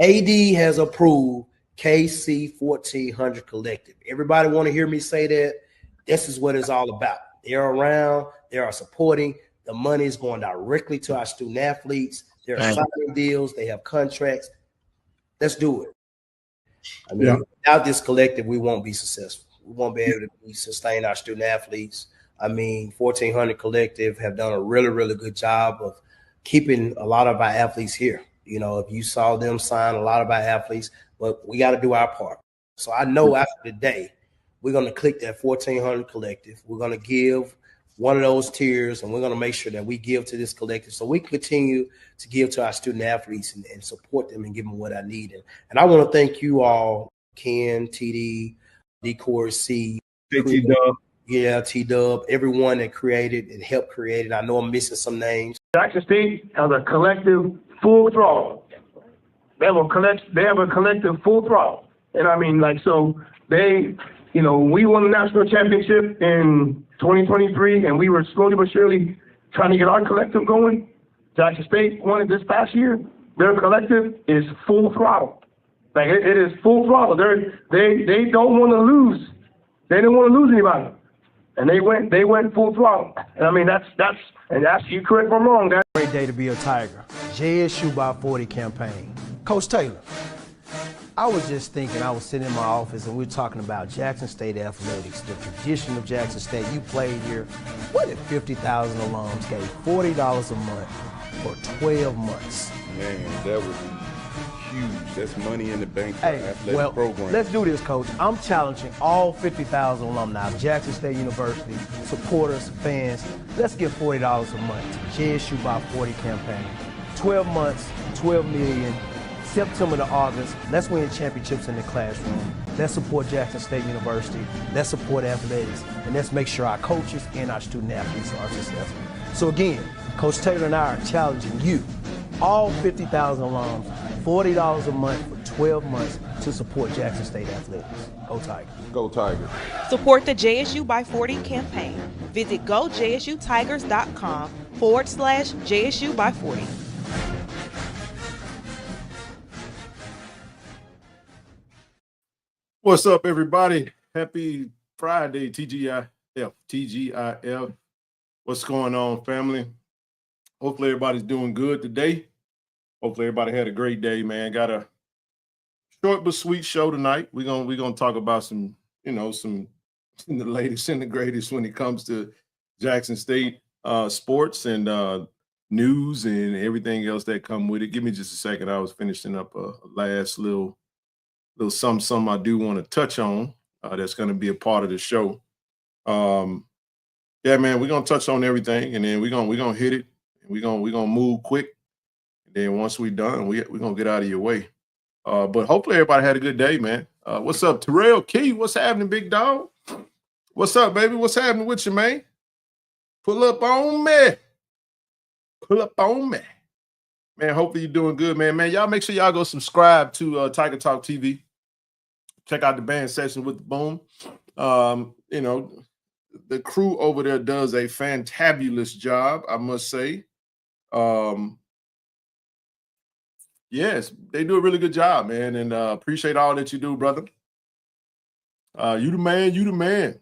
AD has approved KC-1400 Collective. Everybody want to hear me say that? This is what it's all about. They're around. They are supporting. The money is going directly to our student athletes. They're signing deals. They have contracts. Let's do it. I mean, without this collective, we won't be successful. We won't be able to sustain our student athletes. I mean, 1400 Collective have done a really, really good job of keeping a lot of our athletes here. You know, if you saw them sign a lot of our athletes, but we got to do our part. So I know after today, we're going to click that 1400 Collective. We're going to give one of those tiers, and we're going to make sure that we give to this collective so we can continue to give to our student athletes and support them and give them what I need. And I want to thank you all, Ken, TD, D-Core C, T-Dub. Yeah, T-Dub, everyone that created and helped create it. I know I'm missing some names. Jackson State has a collective full throttle. They have a collective full throttle. And I mean, like, so they, you know, we won the national championship in 2023, and we were slowly but surely trying to get our collective going. Jackson State won it this past year. Their collective is full throttle. Like, it is full throttle. They don't want to lose. They didn't want to lose anybody. And they went full throttle. And I mean, that's you correct if I'm wrong. That's a great day to be a Tiger. JSU by 40 campaign. Coach Taylor, I was just thinking, I was sitting in my office and we were talking about Jackson State athletics, the tradition of Jackson State. You played here. What if 50,000 alums gave $40 a month for 12 months? Man, that would be huge. That's money in the bank for athletic program. Let's do this, Coach. I'm challenging all 50,000 alumni of Jackson State University, supporters, fans. Let's give $40 a month to JSU by 40 campaign. 12 months, 12 million. September to August, let's win championships in the classroom. Let's support Jackson State University. Let's support athletics. And let's make sure our coaches and our student athletes are successful. So again, Coach Taylor and I are challenging you, all 50,000 alums, $40 a month for 12 months to support Jackson State athletics. Go Tigers. Go Tigers. Support the JSU by 40 campaign. Visit gojsutigers.com/JSU by 40. What's up, everybody? Happy Friday, TGIF. What's going on, family? Hopefully everybody's doing good today. Hopefully everybody had a great day, man. Got a short but sweet show tonight. We're gonna talk about some the latest and the greatest when it comes to Jackson State sports and news and everything else that come with it. Give me just a second. I was finishing up a last little something I do want to touch on that's going to be a part of the show. Yeah, man, we're going to touch on everything, and then we're going to hit it, and we're going to move quick. And then once we're done, we're going to get out of your way. But hopefully everybody had a good day, man. What's up, Terrell Key? What's happening, big dog? What's up, baby? What's happening with you, man? Pull up on me. Pull up on me. Man, hopefully you're doing good, man. Man, y'all make sure y'all go subscribe to Tiger Talk TV. Check out the band session with the Boom. You know, the crew over there does a fantabulous job, I must say. Yes, they do a really good job, man, and appreciate all that you do, brother. You the man, you the man.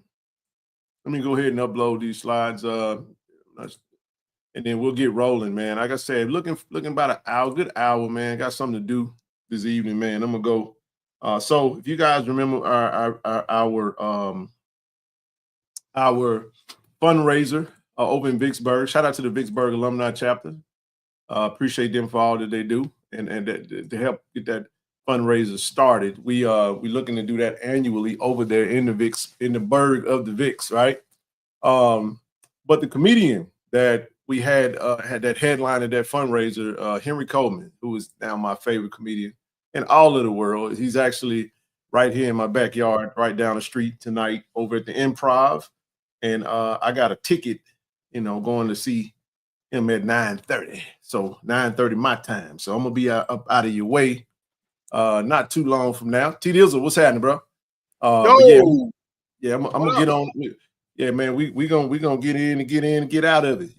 Let me go ahead and upload these slides. And then we'll get rolling, man. Like I said, looking about an hour, good hour, man. Got something to do this evening, man. I'm gonna go. So if you guys remember our fundraiser over in Vicksburg, shout out to the Vicksburg alumni chapter. Appreciate them for all that they do and that to help get that fundraiser started. We looking to do that annually over there in the burg of the Vicks, right? But the comedian that we had that headline at that fundraiser, Henry Coleman, who is now my favorite comedian in all of the world. He's actually right here in my backyard, right down the street tonight over at the Improv. And I got a ticket, going to see him at 9:30. So 9:30 my time. So I'm going to be up out of your way not too long from now. T. Dizzle, what's happening, bro? Yeah, I'm going to get on. Yeah, man, we gonna get in and get out of it,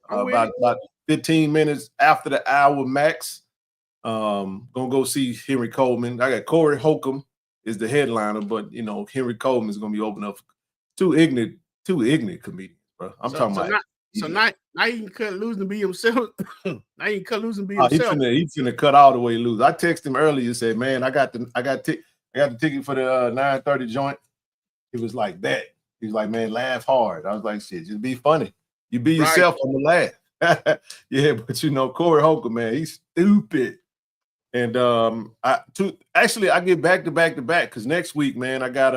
about 15 minutes after the hour max. Gonna go see Henry Coleman. I got Corey Holcomb is the headliner, but you know Henry Coleman is gonna be opening up two ignorant comedians, bro. I'm talking about. Now he can cut loose and be himself. Now he can cut loose and be himself. He finna cut all the way loose. I texted him earlier and said, "Man, I got the ticket for the 9:30 joint." He was like that. He was like, "Man, laugh hard." I was like, "Shit, just be funny. You be yourself on the laugh." Yeah, but you know, Corey Holcomb, man, he's stupid. And I get back to back because next week, man, I got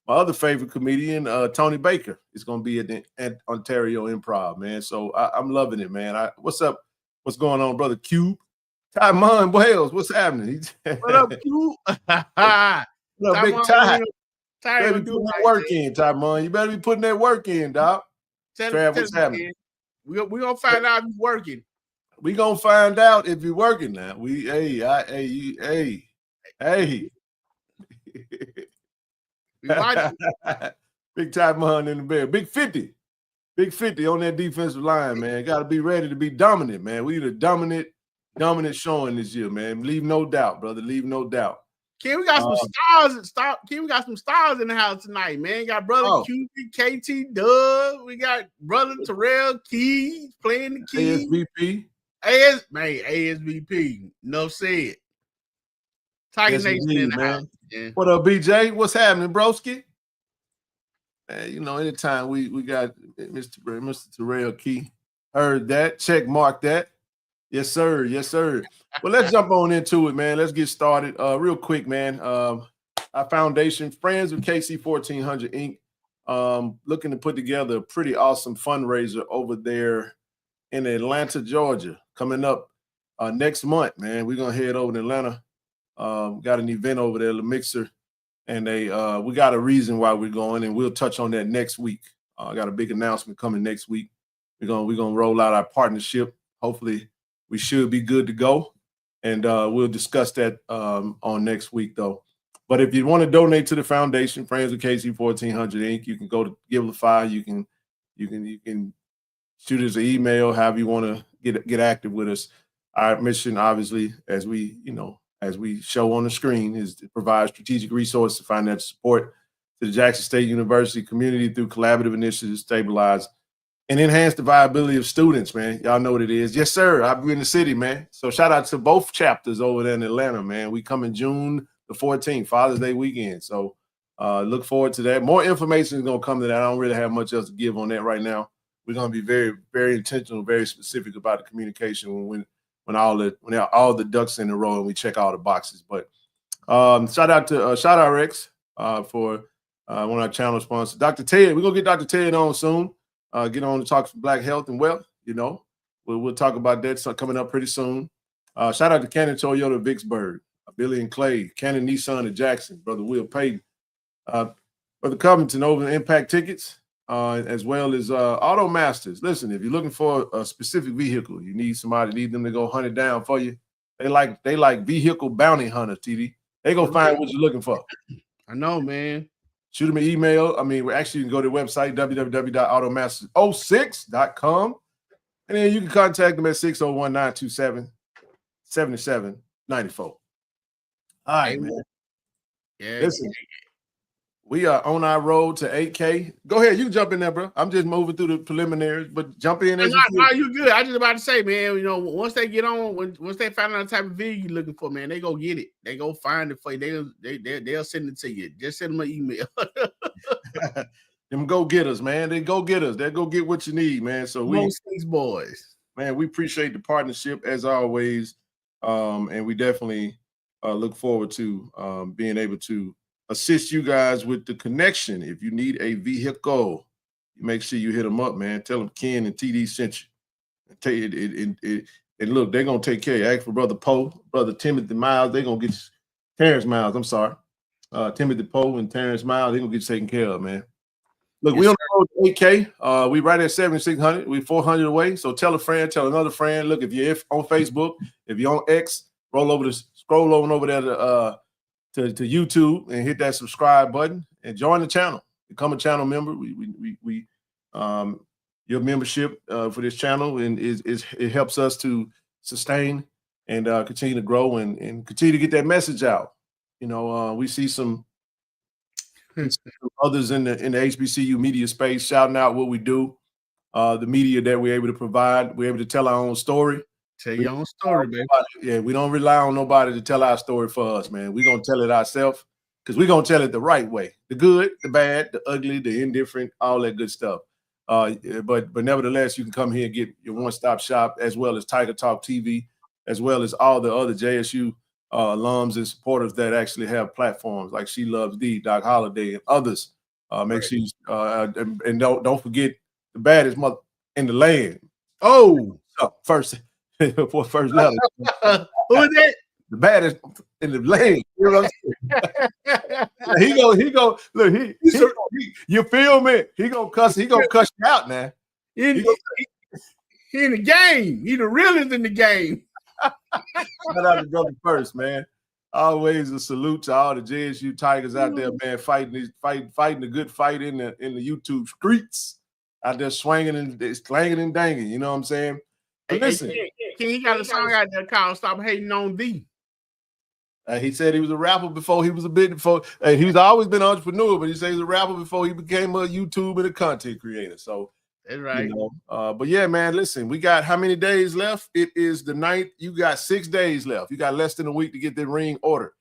my other favorite comedian, Tony Baker, is gonna be at Ontario Improv, man. So I'm loving it, man. What's up? What's going on, brother Cube? Tymon Wales, what's happening? What up, Cube? What up, big Ty? You better be putting that work in, Tymon. You better be putting that work in, dog. Trav, what's happening? We're gonna find out if he's working. We gonna find out if you're working now. Hey. Big Tymon in the bed. Big 50 on that defensive line, man. Got to be ready to be dominant, man. We need a dominant showing this year, man. Leave no doubt, brother. Leave no doubt. Ken, we got some stars. Ken, we got some stars in the house tonight, man. Got brother QB, KT Doug. We got brother Terrell Keys playing the keys. ASVP. No said. Tiger Nation in the house. Yeah. What up, BJ? What's happening, broski? Man, you know, anytime we got Mr. Terrell Key. Heard that. Check mark that. Yes, sir. Yes, sir. Well, let's jump on into it, man. Let's get started. Real quick, man. Our foundation, Friends of KC-1400 Inc., looking to put together a pretty awesome fundraiser over there in Atlanta, Georgia, coming up next month, man. We're going to head over to Atlanta. Got an event over there, the Mixer, and we got a reason why we're going, and we'll touch on that next week. I got a big announcement coming next week. We're gonna roll out our partnership. Hopefully, we should be good to go, and we'll discuss that on next week, though. But if you want to donate to the foundation, Friends of KC-1400 Inc., you can go to Givelify. You can shoot us an email, however you want to get active with us. Our mission, obviously, as we show on the screen, is to provide strategic resources to financial support to the Jackson State University community through collaborative initiatives, stabilize and enhance the viability of students, man. Y'all know what it is. Yes, sir. I'll be in the city, man. So shout out to both chapters over there in Atlanta, man. We come in June the 14th, Father's Day weekend. So look forward to that. More information is going to come to that. I don't really have much else to give on that right now. We're going to be very, very intentional, very specific about the communication when all the ducks in a row and we check all the boxes. But shout out to Shout RX for one of our channel sponsors, Dr. Ted. We're gonna get Dr. Ted on soon. Get on to talk some Black health and wealth. You know, we'll talk about that coming up pretty soon. Shout out to Cannon Toyota of Vicksburg, Billy and Clay, Cannon Nissan of Jackson, Brother Will Payton, Brother Covington over in Impact Tickets, as well as Auto Masters. Listen, if you're looking for a specific vehicle, you need them to go hunt it down for you. They like vehicle bounty hunters, TD. They go find what you're looking for. I know, man. Shoot them an email. I mean, you can go to their website, www.automasters06.com. And then you can contact them at 601-927-7794. All right, man. Yeah. Listen, we are on our road to 8K. Go ahead. You can jump in there, bro. I'm just moving through the preliminaries, but jump in. No, you good. I just about to say, man, you know, once they get on, once they find out the type of video you're looking for, man, they go get it. They go find it for you. They'll send it to you. Just send them an email. Them go getters, man. They go getters. They go get what you need, man. So these boys, man, we appreciate the partnership as always, and we definitely look forward to being able to assist you guys with the connection. If you need a vehicle, you make sure you hit them up, man. Tell them Ken and TD sent you. And look, they're gonna take care of you. Ask for Brother Poe, Brother Timothy Miles. They're gonna get you, Terrence Miles. I'm sorry, Timothy Poe and Terrence Miles. They're gonna get you taken care of, man. Look, we on the road to 8K. We right at 7,600. We 400 away. So tell a friend, tell another friend. Look, if you're on Facebook, if you're on X, scroll over there to YouTube and hit that subscribe button and join the channel. Become a channel member. Your membership for this channel and it helps us to sustain and continue to grow and continue to get that message out. You know, we see some others in the HBCU media space shouting out what we do, the media that we're able to provide. We're able to tell our own story. Tell your own story, baby. Yeah, we don't rely on nobody to tell our story for us, man. We're going to tell it ourselves because we're going to tell it the right way. The good, the bad, the ugly, the indifferent, all that good stuff. But nevertheless, you can come here and get your one-stop shop, as well as Tiger Talk TV, as well as all the other JSU alums and supporters that actually have platforms like She Loves D, Doc Holliday, and others. Make sure you and don't forget the baddest mother in the land. Oh, first letter. Who is that? The baddest in the land. You know what I'm saying? he go. Look, you feel me? He gonna cuss you out now. He in the game. He the realest in the game. Shout out to brother first, man. Always a salute to all the JSU Tigers out there, man, fighting the good fight in the YouTube streets, out there swinging and slanging and danging. You know what I'm saying? But listen, he got a song out there called "Stop Hating on D." He said he was a rapper before he was a bit before. He's always been an entrepreneur, but he said he was a rapper before he became a YouTube and a content creator. So that's right. You know, but yeah, man, listen, we got how many days left? It is the 9th. You got 6 days left. You got less than a week to get the ring ordered.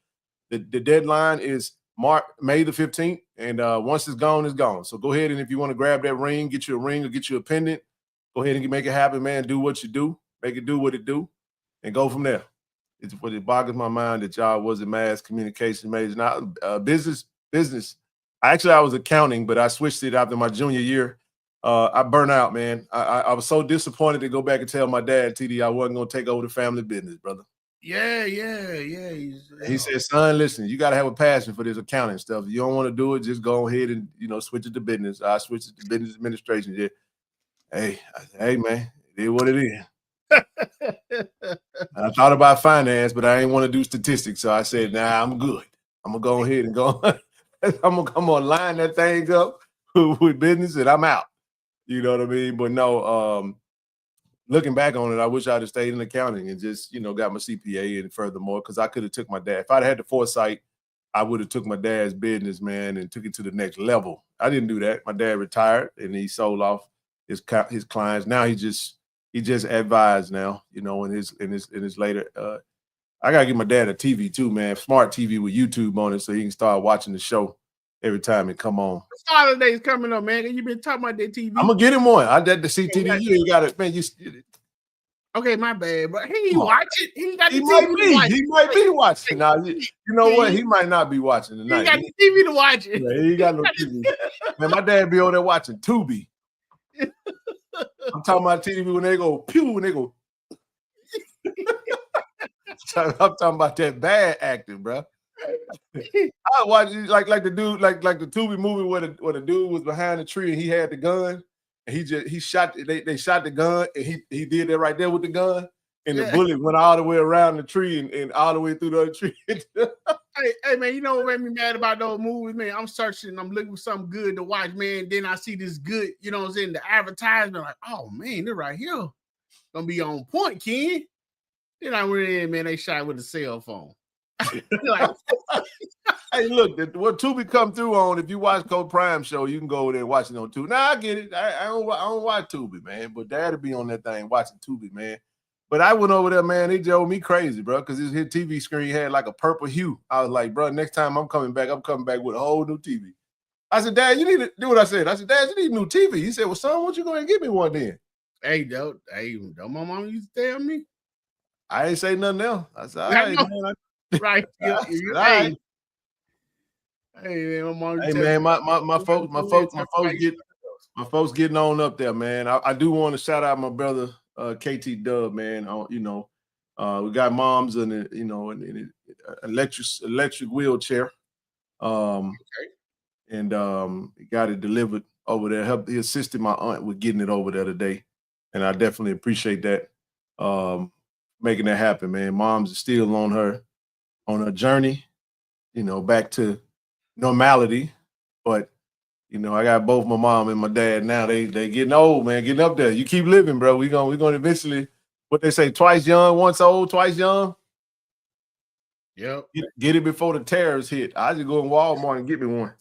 The deadline is May the 15th, and once it's gone, it's gone. So go ahead, and if you want to grab that ring, get you a ring or get you a pendant, go ahead and make it happen, man. Do what you do, make it do what it do, and go from there. It boggles my mind that y'all wasn't mass communication major. Now, business. Actually, I was accounting, but I switched it after my junior year. I burnt out, man. I was so disappointed to go back and tell my dad, TD, I wasn't going to take over the family business, brother. Yeah. He said, son, listen, you got to have a passion for this accounting stuff. If you don't want to do it, just go ahead and, switch it to business. I switched it to business administration. Yeah. Hey, man, it is what it is. I thought about finance, but I ain't want to do statistics. So I said, nah, I'm good. I'm going to go ahead and go. I'm going to line that thing up with business and I'm out. You know what I mean? But no, looking back on it, I wish I'd have stayed in accounting and just, got my CPA and furthermore, because I could have took my dad. If I'd had the foresight, I would have took my dad's business, man, and took it to the next level. I didn't do that. My dad retired and he sold off his clients. Now he just advised now, in his later. I gotta give my dad a TV too, man. Smart TV with YouTube on it, so he can start watching the show every time it come on. Holidays coming up, man. You been talking about that TV? I'm gonna get him one. I did the CTV. You got it, man. Okay, my bad, but he ain't watching. He got the TV to watch. He might be watching. Now, you know what? He might not be watching tonight. He got the TV to watch it. Yeah, he got no TV. Man, my dad be over there watching Tubi. I'm talking about TV when they go pew, when they go. I'm talking about that bad acting, bro. I watch like the dude, like the Tubi movie where the dude was behind the tree and he had the gun and he shot. They shot the gun and he did that right there with the gun and the bullet went all the way around the tree and all the way through the other tree. Hey man, you know what made me mad about those movies, man? I'm searching, I'm looking for something good to watch, man. Then I see this good, you know what I'm saying, the advertisement, like, oh man, they're right here. Gonna be on point, Ken. Then I went in, man, they shot with a cell phone. Like, hey, look, what Tubi come through on, if you watch Code Prime show, you can go over there and watch it on Tubi. Now, I get it. I don't watch Tubi, man, but Dad'll be on that thing watching Tubi, man. But I went over there, man. They drove me crazy, bro, because his TV screen had like a purple hue. I was like, bro, next time I'm coming back with a whole new TV. I said, Dad, you need to do what I said. I said, Dad, you need a new TV. He said, well, son, why don't you go and get me one then? Don't my mom used to tell me? I ain't say nothing else. I said, all right, man. Right. Hey, man, my mom. Hey, man, my folks getting on up there, man. I do want to shout out my brother KT Dub, man. We got moms in an electric wheelchair. And he got it delivered over there. He assisted my aunt with getting it over there today, and I definitely appreciate that. Making that happen, man. Mom's is still on her journey, back to normality. But I got both my mom and my dad now. They getting old, man, getting up there. You keep living, bro. We're gonna eventually, what they say, twice young, once old, twice young. Yep. Get it before the terrorists hit. I just go in Walmart and get me one.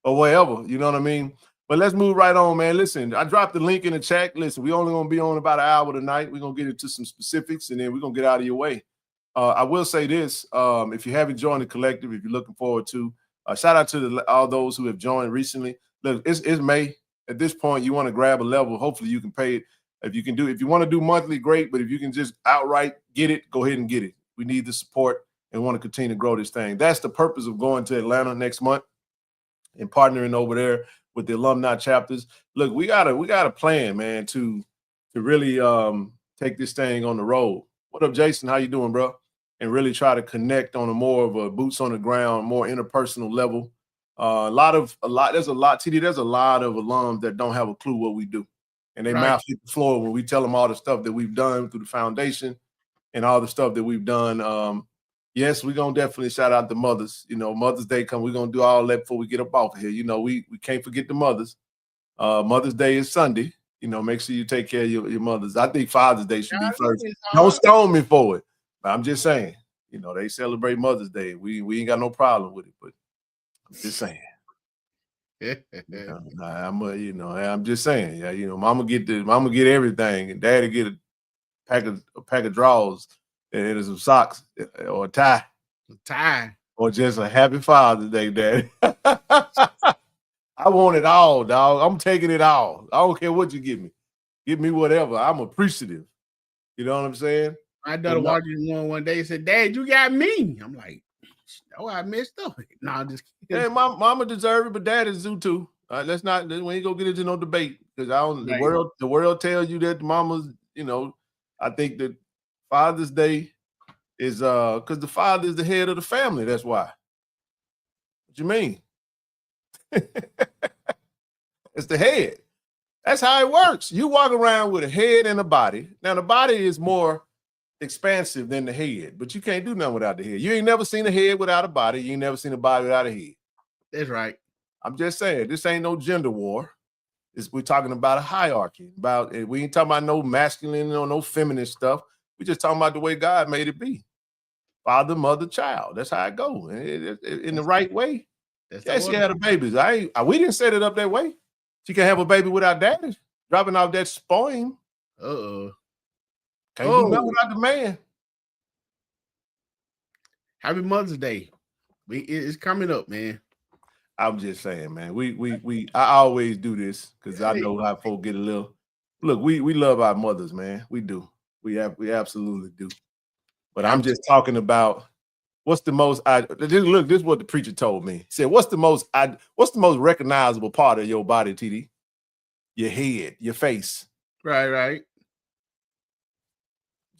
Or whatever, you know what I mean? But let's move right on, man. Listen, I dropped the link in the chat. Listen, we only gonna be on about an hour tonight. We're gonna get into some specifics and then we're gonna get out of your way. I will say this: if you haven't joined the collective, if you're looking forward to, shout out to all those who have joined recently. Look, it's May. At this point, you want to grab a level. Hopefully, you can pay it. If you want to do monthly, great. But if you can just outright get it, go ahead and get it. We need the support and want to continue to grow this thing. That's the purpose of going to Atlanta next month and partnering over there with the alumni chapters. Look, we got a plan, man, to really take this thing on the road. What up, Jason? How you doing, bro? And really try to connect on a more of a boots on the ground, more interpersonal level. There's a lot, TD, there's a lot of alums that don't have a clue what we do. And they mouth hit the floor when we tell them all the stuff that we've done through the foundation and all the stuff that we've done. Yes, we're going to definitely shout out the mothers. You know, Mother's Day come. We're going to do all that before we get up off of here. You know, we can't forget the mothers. Mother's Day is Sunday. You know, make sure you take care of your mothers. I think Father's Day should be first. Don't stone me for it. But I'm just saying, you know, they celebrate Mother's Day. We ain't got no problem with it, but I'm just saying. I'm just saying. Yeah, you know, mama get everything, and daddy get a pack of drawers and some socks or a tie. Or just a happy Father's Day, daddy. I want it all, dog. I'm taking it all. I don't care what you give me. Give me whatever. I'm appreciative. You know what I'm saying? I done watching one day and said, Dad, you got me. I'm like, oh, I messed up. No, I'm just kidding. Yeah, mama deserve it, but daddy's do too. Let's not, we ain't gonna get into no debate because the world tells you that the mamas, you know, I think that Father's Day is because the father is the head of the family. That's why. What you mean? It's the head. That's how it works. You walk around with a head and a body. Now the body is more expansive than the head, but you can't do nothing without the head. You ain't never seen a head without a body. You ain't never seen a body without a head. That's right. I'm just saying, this ain't no gender war. We're talking about a hierarchy. We ain't talking about no masculine or no feminine stuff. We just talking about the way God made it be. Father, mother, child. That's how it go. In the right way. Yes, she had a baby. We didn't set it up that way. She can have a baby without daddy. Dropping off that spoil. Uh-oh. Can't do nothing without the man. Happy Mother's Day. It's coming up, man. I'm just saying, man. I always do this because I know how folks get a little. Look, we love our mothers, man. We do. We absolutely do. But I'm just talking about what's the most. Look, this is what the preacher told me. He said, "What's the most recognizable part of your body, TD? Your head, your face." Right.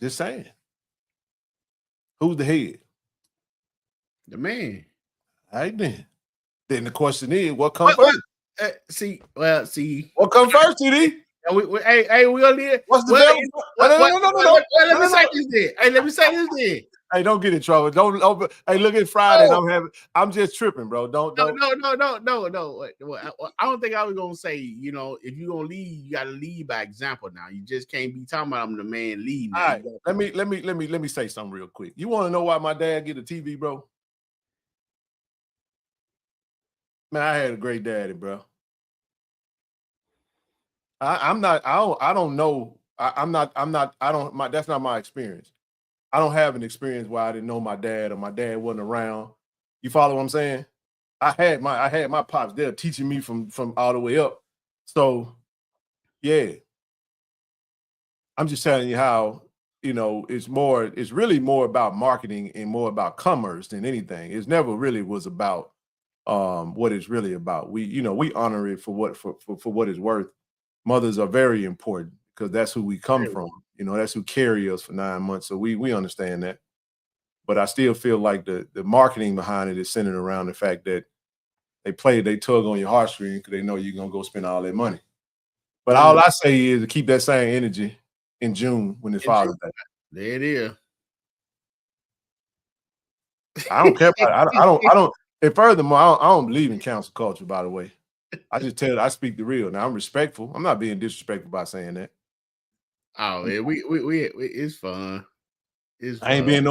Just saying. Who's the head? The man. All right then. Then the question is, what comes first? See. What comes first, TD? We gonna leave. What's the no. Let me say this then. Hey, don't get in trouble. Hey, look at Friday. I'm just tripping, bro. Don't. No. I don't think I was gonna say, you know, if you're gonna lead, you gotta lead by example now. You just can't be talking about I'm the man leading. All right, let me say something real quick. You want to know why my dad get a TV, bro? Man, I had a great daddy, bro. That's not my experience. I don't have an experience where I didn't know my dad or my dad wasn't around. You follow what I'm saying? I had my pops there teaching me from all the way up. So yeah. I'm just telling you how, you know, it's really more about marketing and more about commerce than anything. It never really was about what it's really about. We honor it for what it's worth. Mothers are very important because that's who we come from. You know, that's who carry us for 9 months. So we understand that. But I still feel like the marketing behind it is centered around the fact that they tug on your heartstrings because they know you're going to go spend all that money. But all I say is to keep that same energy in June when it's Father's Day. There it is. I don't care about I don't. And furthermore, I don't believe in cancel culture, by the way. I speak the real. Now, I'm respectful. I'm not being disrespectful by saying that. Oh man, we it's fun. It's fun. I ain't being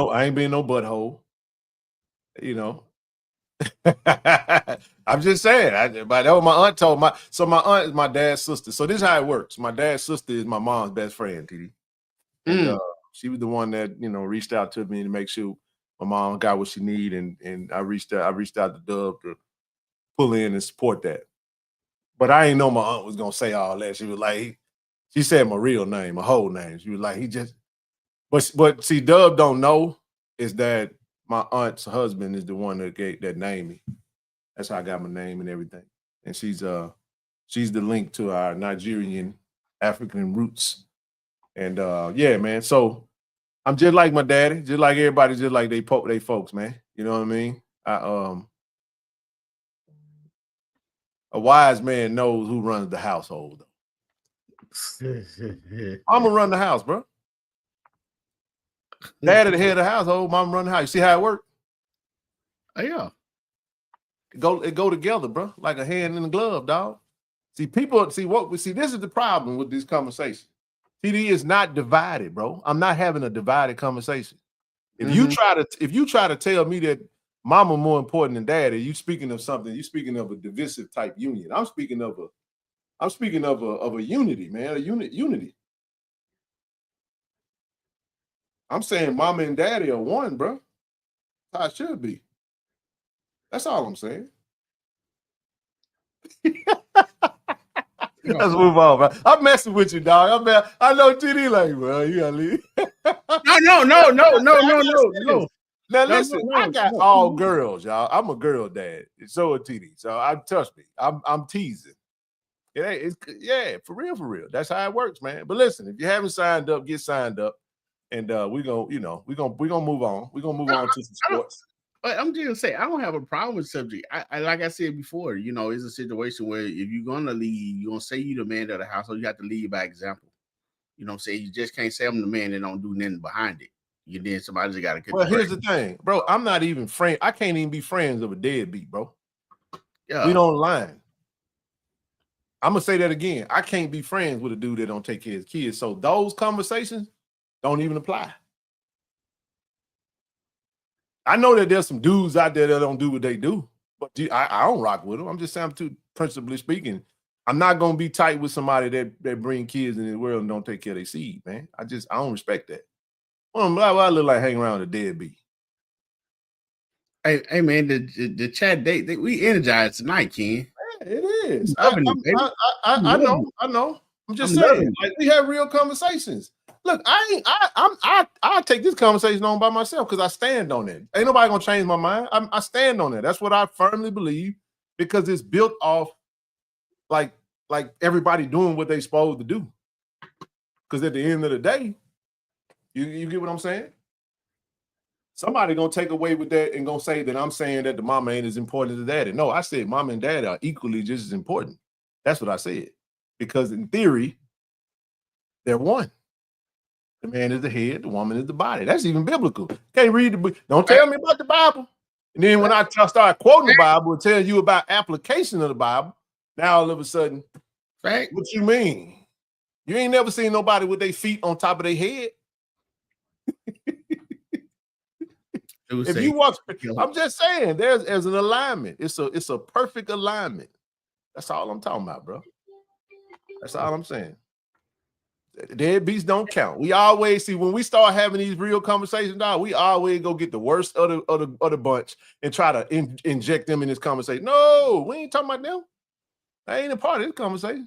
no butthole. You know. I'm just saying. But that was my aunt told my. So my aunt is my dad's sister. So this is how it works. My dad's sister is my mom's best friend, TD. And she was the one that reached out to me to make sure my mom got what she needed, and I reached out to Dub to pull in and support that. But I ain't know my aunt was gonna say all that. She was like, she said my real name, my whole name. She was like, he just. But see, Dub don't know is that my aunt's husband is the one that named me. That's how I got my name and everything. And she's the link to our Nigerian African roots. And yeah, man. So I'm just like my daddy, just like everybody, just like they folks, man. You know what I mean? A wise man knows who runs the household. I'm gonna run the house, bro. Dad at the head of the household, mom run the house. You see how it works? Oh, yeah. It go together, bro, like a hand in a glove, dog. See, this is the problem with this conversation. TD is not divided, bro. I'm not having a divided conversation. If you try to tell me that mama more important than daddy, you speaking of something. You speaking of a divisive type union. I'm speaking of a unity, man. A unity. I'm saying mama and daddy are one, bro. That's how it should be. That's all I'm saying. Let's move on, bro. I'm messing with you, dog. I know TD like, bro, you gotta leave. No. Now listen, I got all girls, y'all. I'm a girl dad. So a TD. So trust me. I'm teasing. Yeah, for real. That's how it works, man. But listen, if you haven't signed up, get signed up. And we're gonna move on. We're gonna move on to some sports. I'm just gonna say I don't have a problem with subject. I like I said before, it's a situation where if you're gonna lead, you're gonna say you're the man of the household, you have to lead by example. You know what I'm saying? You just can't say I'm the man and don't do nothing behind it. Then somebody's got to. Well, here's the thing, bro. I'm not even friend. I can't even be friends of a deadbeat, bro. Yeah. We don't line. I'm gonna say that again. I can't be friends with a dude that don't take care of his kids. So those conversations don't even apply. I know that there's some dudes out there that don't do what they do, but I don't rock with them. I'm just saying, principally speaking, I'm not gonna be tight with somebody that bring kids in the world and don't take care of their seed, man. I don't respect that. Well, I look like hanging around with a deadbeat. Hey, man, the chat date we energized tonight, Ken. Yeah, it is. I know. I'm just saying, like, we have real conversations. Look, I'll take this conversation on by myself because I stand on it. Ain't nobody gonna change my mind. I stand on it. That's what I firmly believe because it's built off like everybody doing what they supposed to do. Because at the end of the day, you get what I'm saying? Somebody gonna take away with that and gonna say that I'm saying that the mama ain't as important as daddy. No, I said mama and daddy are equally just as important. That's what I said. Because in theory, they're one. The man is the head, the woman is the body. That's even biblical. Can't read the book. Don't tell me about the Bible. And then when I start quoting the Bible and tell you about application of the Bible, now all of a sudden, right? What you mean? You ain't never seen nobody with their feet on top of their head. If you watch, I'm just saying, there's an alignment. It's a perfect alignment. That's all I'm talking about, bro. That's all I'm saying. Deadbeats don't count. We always see when we start having these real conversations, dog, we always go get the worst of the bunch and try to inject them in this conversation. No, we ain't talking about them. I ain't a part of this conversation.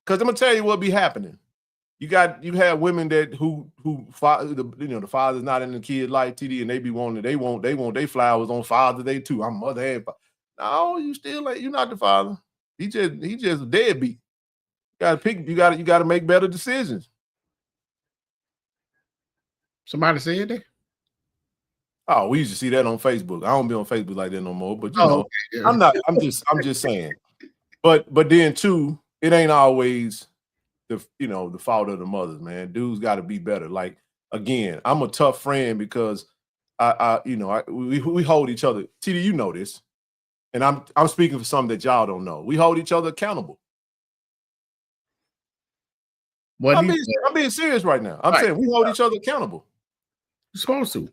Because I'm gonna tell you what be happening. You have women who the father's not in the kid life, TD, and they want their flowers on Father's Day too. I'm mother and father. No, you're not the father. He just a deadbeat. You gotta pick. You gotta make better decisions. Somebody said that. Oh, we used to see that on Facebook. I don't be on Facebook like that no more. But okay. I'm not. I'm just saying. But then too, it ain't always the fault of the mothers, man. Dudes got to be better. Like again, I'm a tough friend because we hold each other. TD, you know this, and I'm speaking for something that y'all don't know. We hold each other accountable. What I'm being serious right now. I'm saying we hold each other accountable. You're supposed to.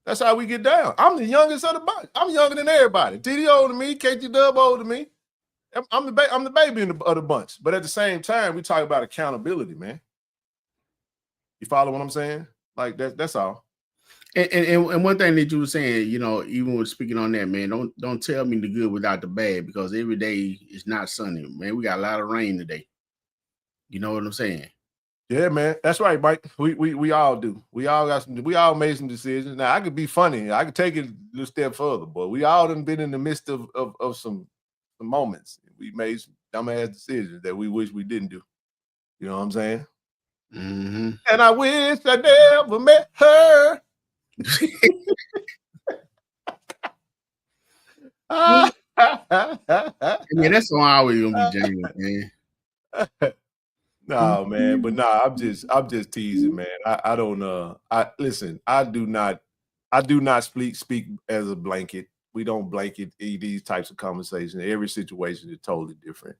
That's how we get down. I'm the youngest of the bunch. I'm younger than everybody. TD older than me, KT Dub older than me. I'm the baby of the bunch. But at the same time, we talk about accountability, man. You follow what I'm saying? Like that's all. And one thing that you were saying, you know, even with speaking on that, man, don't tell me the good without the bad, because every day is not sunny, man. We got a lot of rain today. You know what I'm saying? Yeah, man. That's right, Mike. We all do. We all made some decisions. Now I could be funny. I could take it a little step further, but we all done been in the midst of some moments. We made some dumbass decisions that we wish we didn't do. You know what I'm saying? Mm-hmm. And I wish I never met her. Yeah, that's why I always gonna be jamming, man. No, man, but I'm just teasing, man. I don't listen, I do not speak as a blanket. We don't blanket these types of conversations. Every situation is totally different.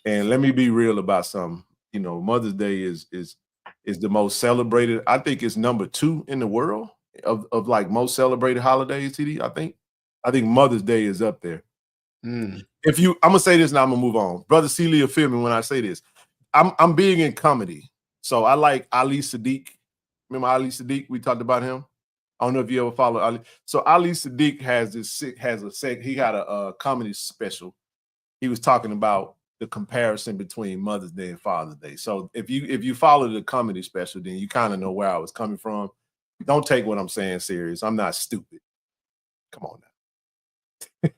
And let me be real about something. You know, Mother's Day is the most celebrated. I think it's number 2 in the world of like most celebrated holidays, TD. I think Mother's Day is up there. I'm gonna say this and I'm gonna move on. Brother Celia will feel me when I say this. I'm big in comedy. So I like Ali Sadiq. Remember Ali Sadiq? We talked about him. I don't know if you ever follow Ali. So Ali Sadiq he had a comedy special. He was talking about the comparison between Mother's Day and Father's Day. So if you follow the comedy special, then you kind of know where I was coming from. Don't take what I'm saying serious. I'm not stupid. Come on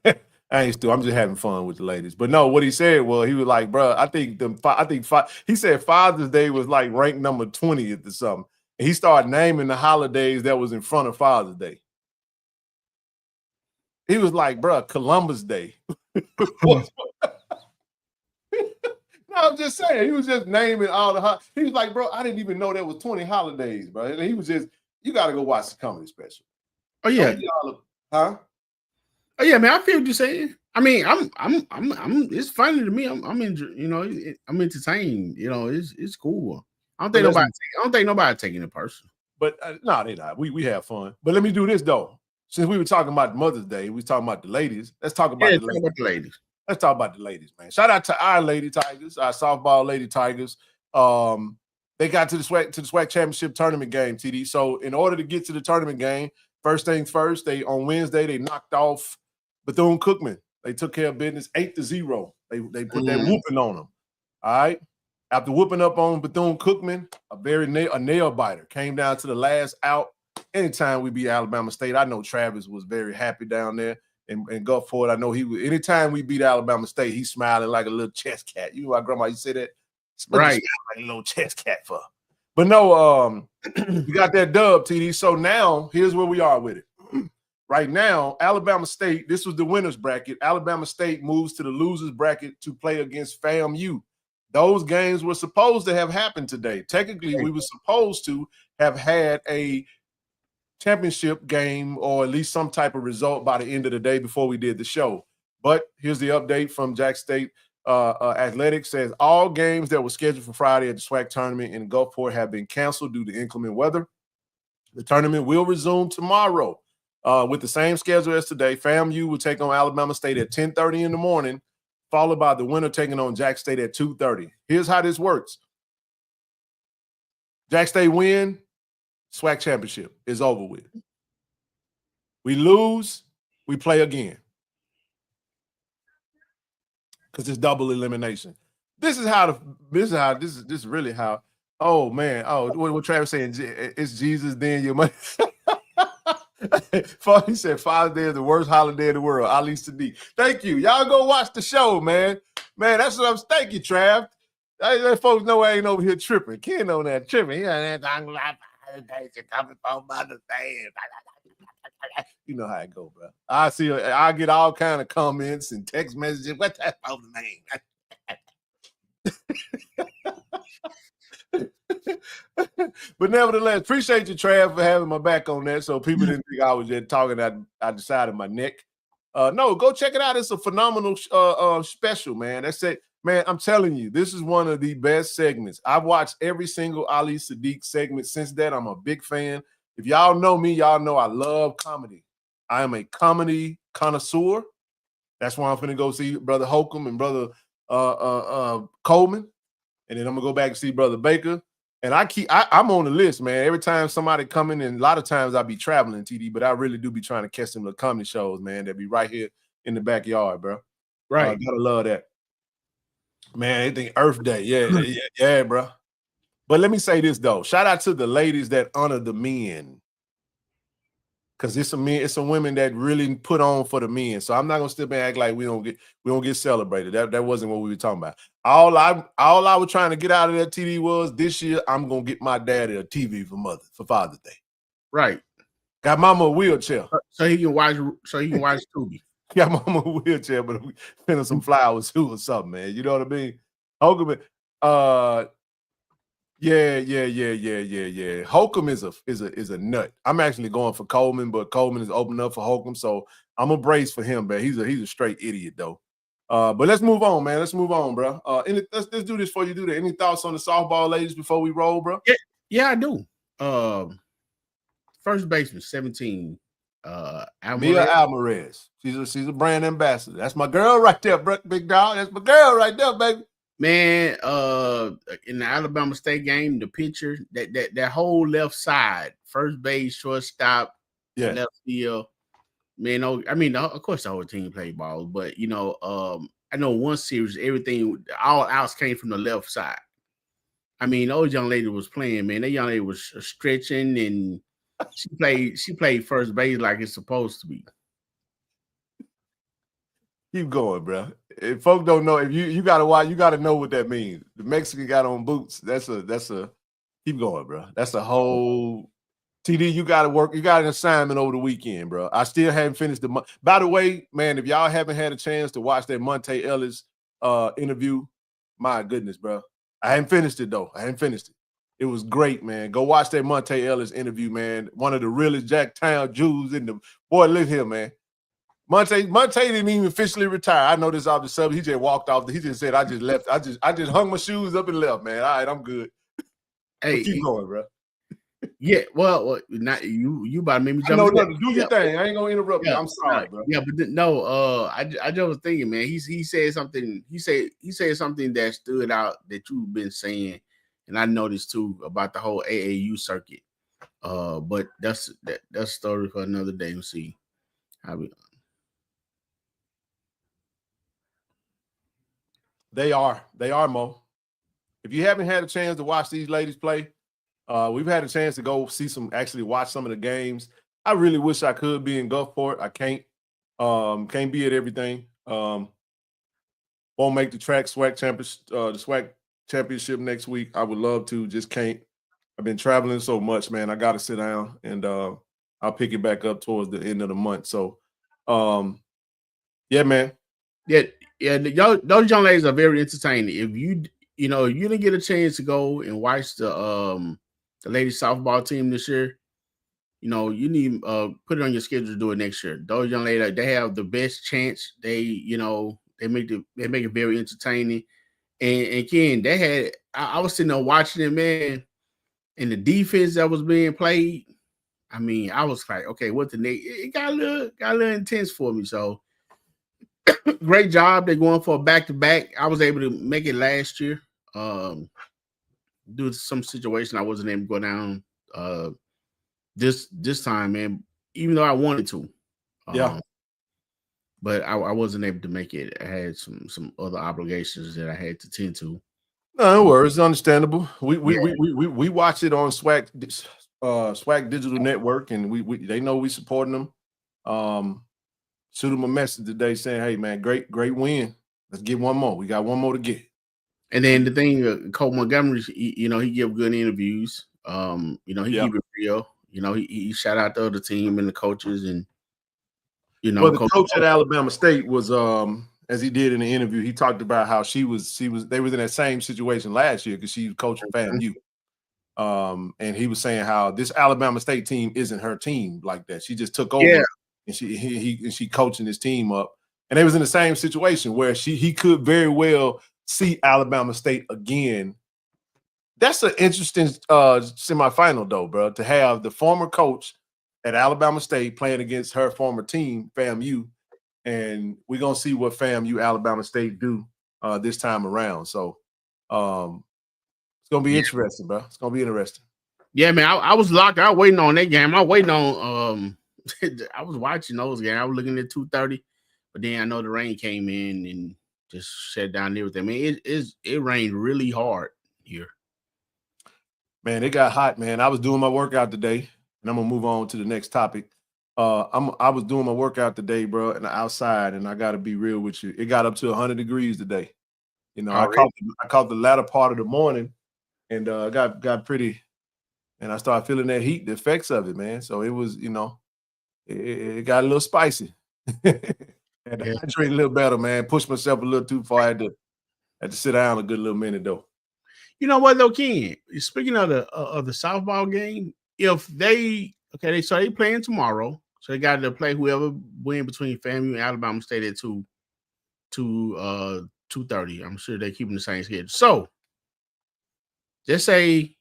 now. I ain't stupid. I'm just having fun with the ladies. But no, what he said was, he was like, bro, he said Father's Day was like ranked number 20th or something. And he started naming the holidays that was in front of Father's Day. He was like, bro, Columbus Day. No, I'm just saying. He was just naming all the he was like, bro, I didn't even know there was 20 holidays, bro. And he was just, you got to go watch the comedy special. Oh yeah. Huh? Oh yeah, man. I feel what you're saying. I mean, I'm. It's funny to me. I'm entertained. You know, it's cool. I don't think nobody taking it personal. But no, they not. We have fun. But let me do this though. Since we were talking about Mother's Day, we was talking about the ladies. Let's talk about the ladies. Let's talk about the ladies, man. Shout out to our Lady Tigers, our softball Lady Tigers. They got to the SWAC championship tournament game, TD. So in order to get to the tournament game, first things first, on Wednesday they knocked off Bethune-Cookman. They took care of business 8-0. They put that whooping on them. All right. After whooping up on Bethune-Cookman, a nail biter came down to the last out. Anytime we beat Alabama State, I know Travis was very happy down there. And Gulfport, I know he was. Anytime we beat Alabama State, he's smiling like a little chest cat. You know, my grandma used to say that, right? Like a little chest cat for. But no, we got that dub, TD. So now here's where we are with it. Right now, Alabama State, this was the winner's bracket. Alabama State moves to the loser's bracket to play against FAMU. Those games were supposed to have happened today. Technically, we were supposed to have had a championship game or at least some type of result by the end of the day before we did the show. But here's the update from Jack State Athletics. Says all games that were scheduled for Friday at the SWAC tournament in Gulfport have been canceled due to inclement weather. The tournament will resume tomorrow with the same schedule as today. FAMU will take on Alabama State at 10:30 in the morning, followed by the winner taking on Jack State at 2:30. Here's how this works. Jack State win, SWAC championship is over with. We lose, we play again. Because it's double elimination. This is really how. Oh man. Oh, what Travis saying? It's Jesus, then your money. He said Father's Day is the worst holiday in the world. Ali Sadiq. Thank you. Y'all go watch the show, man. Man, that's what I'm. Thank you, Trav. Let folks know I ain't over here tripping. Ken on that tripping. You know how it go, bro. I get all kind of comments and text messages. What's that for the name? But nevertheless, appreciate you, Trav, for having my back on that. So people didn't think I was just talking out the side of my neck. No, go check it out. It's a phenomenal special, man. That's it. Man, I'm telling you, this is one of the best segments. I've watched every single Ali Sadiq segment since that. I'm a big fan. If y'all know me, y'all know I love comedy. I am a comedy connoisseur. That's why I'm finna go see Brother Holcomb and Brother Coleman. And then I'm gonna go back and see Brother Baker. And I'm on the list, man. Every time somebody coming, and a lot of times I be traveling, TD, but I really do be trying to catch some of the comedy shows, man, that be right here in the backyard, bro. Right. Gotta love that. Man, anything Earth Day. Yeah, bro. But let me say this though. Shout out to the ladies that honor the men. Cause it's some women that really put on for the men. So I'm not gonna step and act like we don't get celebrated. That wasn't what we were talking about. All I was trying to get out of that TD was this year I'm gonna get my daddy a TV for Father's Day. Right. Got mama a wheelchair. So he can watch Tubi. Got mama a wheelchair, but we send her some flowers too or something, man. You know what I mean? Holcomb, yeah. Holcomb is a nut. I'm actually going for Coleman, but Coleman is opening up for Holcomb, so I'm a brace for him, man. He's a straight idiot though. But let's move on, man. Let's move on, bro. Let's do this before you do that. Any thoughts on the softball ladies before we roll, bro? Yeah, I do. First baseman, 17. Mia Alvarez. She's a brand ambassador. That's my girl right there, big dog. That's my girl right there, baby. Man, in the Alabama State game, the pitcher, that whole left side, first base, shortstop, left field. Man, I mean, of course the whole team played ball, but I know one series, all outs came from the left side. I mean, those young lady was playing, man. That young lady was stretching, and she played first base like it's supposed to be. Keep going, bro. If folk don't know, if you gotta watch, you gotta know what that means. The Mexican got on boots. That's a keep going, bro. That's a whole TD. You gotta work. You got an assignment over the weekend, bro. I still haven't finished the. By the way, man, if y'all haven't had a chance to watch that Monte Ellis interview, my goodness, bro. I haven't finished it though. It was great, man. Go watch that Monte Ellis interview, man. One of the realest Jacktown Jews in the boy. Live here, man. Monte didn't even officially retire. I know this off the sub. He just walked off. He just said, "I just left. I just hung my shoes up and left, man. All right, I'm good." Hey, keep going, bro. Yeah, well, not you about to make me jump. No, do your thing. I ain't gonna interrupt you. I'm sorry, bro. Yeah, but I just was thinking, man. He said something. He said something that stood out that you've been saying, and I noticed too about the whole AAU circuit. But that's a story for another day. We'll see how we. They are, Mo. If you haven't had a chance to watch these ladies play, we've had a chance to go actually watch some of the games. I really wish I could be in Gulfport. I can't. Can't be at everything. Won't make the SWAC championship next week. I would love to, just can't. I've been traveling so much, man. I got to sit down, and I'll pick it back up towards the end of the month. So, yeah, man. Yeah, those young ladies are very entertaining. If you didn't get a chance to go and watch the ladies softball team this year, you need put it on your schedule to do it next year. Those young ladies, they have the best chance. They make it very entertaining. And Ken, I was sitting there watching it, man, and the defense that was being played. I mean, I was like, okay, what the next? It got a little intense for me. So. Great job. They're going for a back-to-back. I was able to make it last year. Due to some situation, I wasn't able to go down this time, man. Even though I wanted to, but I wasn't able to make it. I had some other obligations that I had to tend to. No worries, it's understandable. We watch it on SWAC Digital Network, and they know we supporting them. Shoot him a message today saying, "Hey, man, great win. Let's get one more. We got one more to get." And then the thing, Cole Montgomery, he give good interviews. He keep it real. He shout out the other team and the coaches, and Well, the coach at Alabama State was, as he did in the interview, he talked about how they was in that same situation last year because she was coaching FAMU. And he was saying how this Alabama State team isn't her team like that. She just took over. Yeah. And she coaching his team up, and they was in the same situation where he could very well see Alabama State again. That's an interesting semifinal, though, bro, to have the former coach at Alabama State playing against her former team, FAMU, and we're going to see what FAMU Alabama State do this time around. So it's going to be interesting, bro. It's going to be interesting. Yeah, man, I was locked. I was waiting on that game. I was waiting on I was watching those games. I was looking at 2:30, but then I know the rain came in and just shut down everything. I mean, it rained really hard here. Man, it got hot, man. I was doing my workout today, and I'm gonna move on to the next topic. I was doing my workout today, bro, and outside, and I gotta be real with you. It got up to 100 degrees today. You know, I caught the latter part of the morning, and got pretty, and I started feeling that heat, the effects of it, man. So it was, you know, it got a little spicy. And I hydrate a little better, man. Pushed myself a little too far. I had to sit down a good little minute though. You know what though, Ken? Speaking of the softball game, if they playing tomorrow, so they got to play whoever win between FAMU and Alabama State at 2:30. I'm sure they're keeping the same schedule. So just say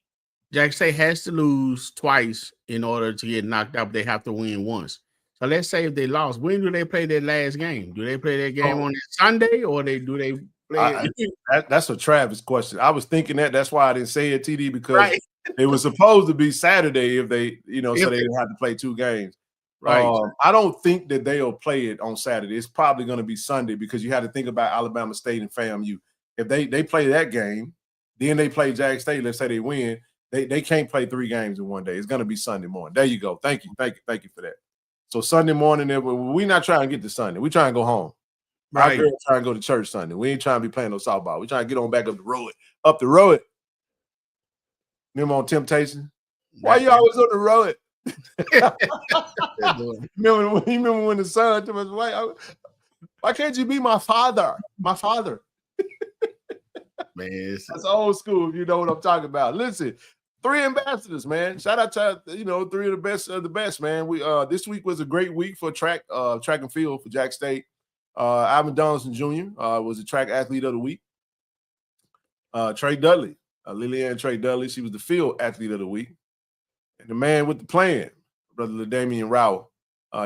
Jackson State has to lose twice in order to get knocked out, but they have to win once. So let's say if they lost, when do they play their last game? Do they play that game on Sunday, or do they play that's a Travis question. I was thinking that's why I didn't say it, TD, because it was supposed to be Saturday if they, so they didn't have to play 2 games. Right. I don't think that they'll play it on Saturday. It's probably going to be Sunday because you had to think about Alabama State and FAMU. If they play that game, then they play Jackson State, let's say they win, they can't play 3 games in one day. It's going to be Sunday morning. There you go. Thank you for that. So Sunday morning, we're not trying to get to Sunday. We're trying to go home. Right. Our girls trying to go to church Sunday. We ain't trying to be playing no softball. We're trying to get on back up the road. Remember on Temptation? Why you always on the road? remember when the son told us, why can't you be my father? My father. Man, that's old school, if you know what I'm talking about. Listen, 3 ambassadors, man. Shout out to 3 of the best, man. We this week was a great week for track and field for Jack State. Ivan Donaldson Jr. Was the track athlete of the week. Trey Dudley, Lillian Trey Dudley, she was the field athlete of the week. And the man with the plan, Brother LaDamian Rowell,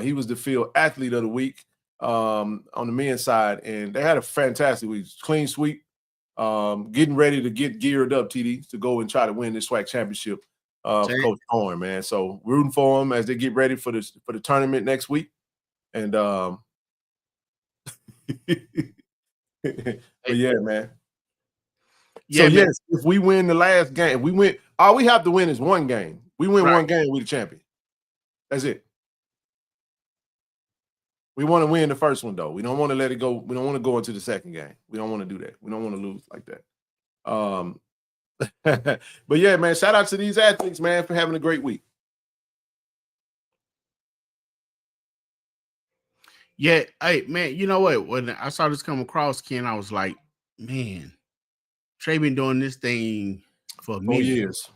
he was the field athlete of the week on the men's side. And they had a fantastic week. Clean sweep. Getting ready to get geared up, TD, to go and try to win this SWAC championship for Coach Horn, man. So rooting for them as they get ready for the tournament next week. And but yeah, man. Yeah, so yes, if we win the last game, all we have to win is 1 game. We win 1 game, we the champion. That's it. We want to win the first one, though. We don't want to let it go. We don't want to go into the second game. We don't want to do that. We don't want to lose like that. But yeah, man, shout out to these athletes, man, for having a great week. Yeah, hey, man, you know what? When I saw this come across, Ken, I was like, man, Trey been doing this thing for 4 years.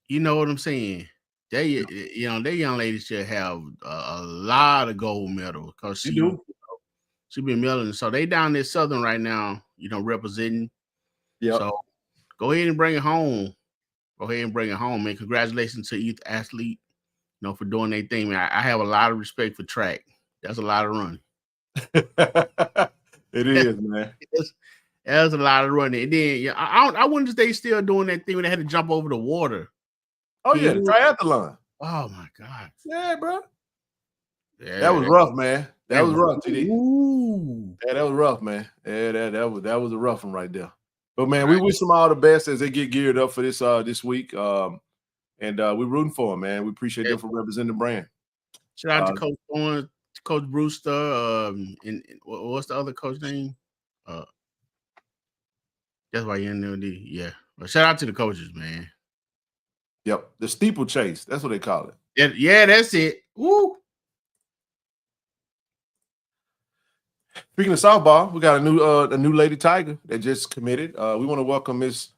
You know what I'm saying? They young lady should have a lot of gold medals because she been milling. So they down there Southern right now, representing. Yeah. So go ahead and bring it home. Man. Congratulations to each athlete, for doing their thing. Man, I have a lot of respect for track. That's a lot of running. It is, man. That's a lot of running. And then I wonder if they still doing that thing when they had to jump over the water. Oh, yeah, the triathlon. Oh, my God. Yeah, bro. Yeah, that was rough, man. That was rough, TD. Ooh. Yeah, that was rough, man. Yeah, that was a rough one right there. But, man, we wish them all the best as they get geared up for this week. And we're rooting for them, man. We appreciate them for representing the brand. Shout out to Coach Owen, Coach Brewster, and what's the other coach name? That's why you're in there. Yeah. But shout out to the coaches, man. Yep, the steeplechase. That's what they call it. Yeah, that's it. Woo. Speaking of softball, we got a new Lady Tiger that just committed. We want to welcome Miss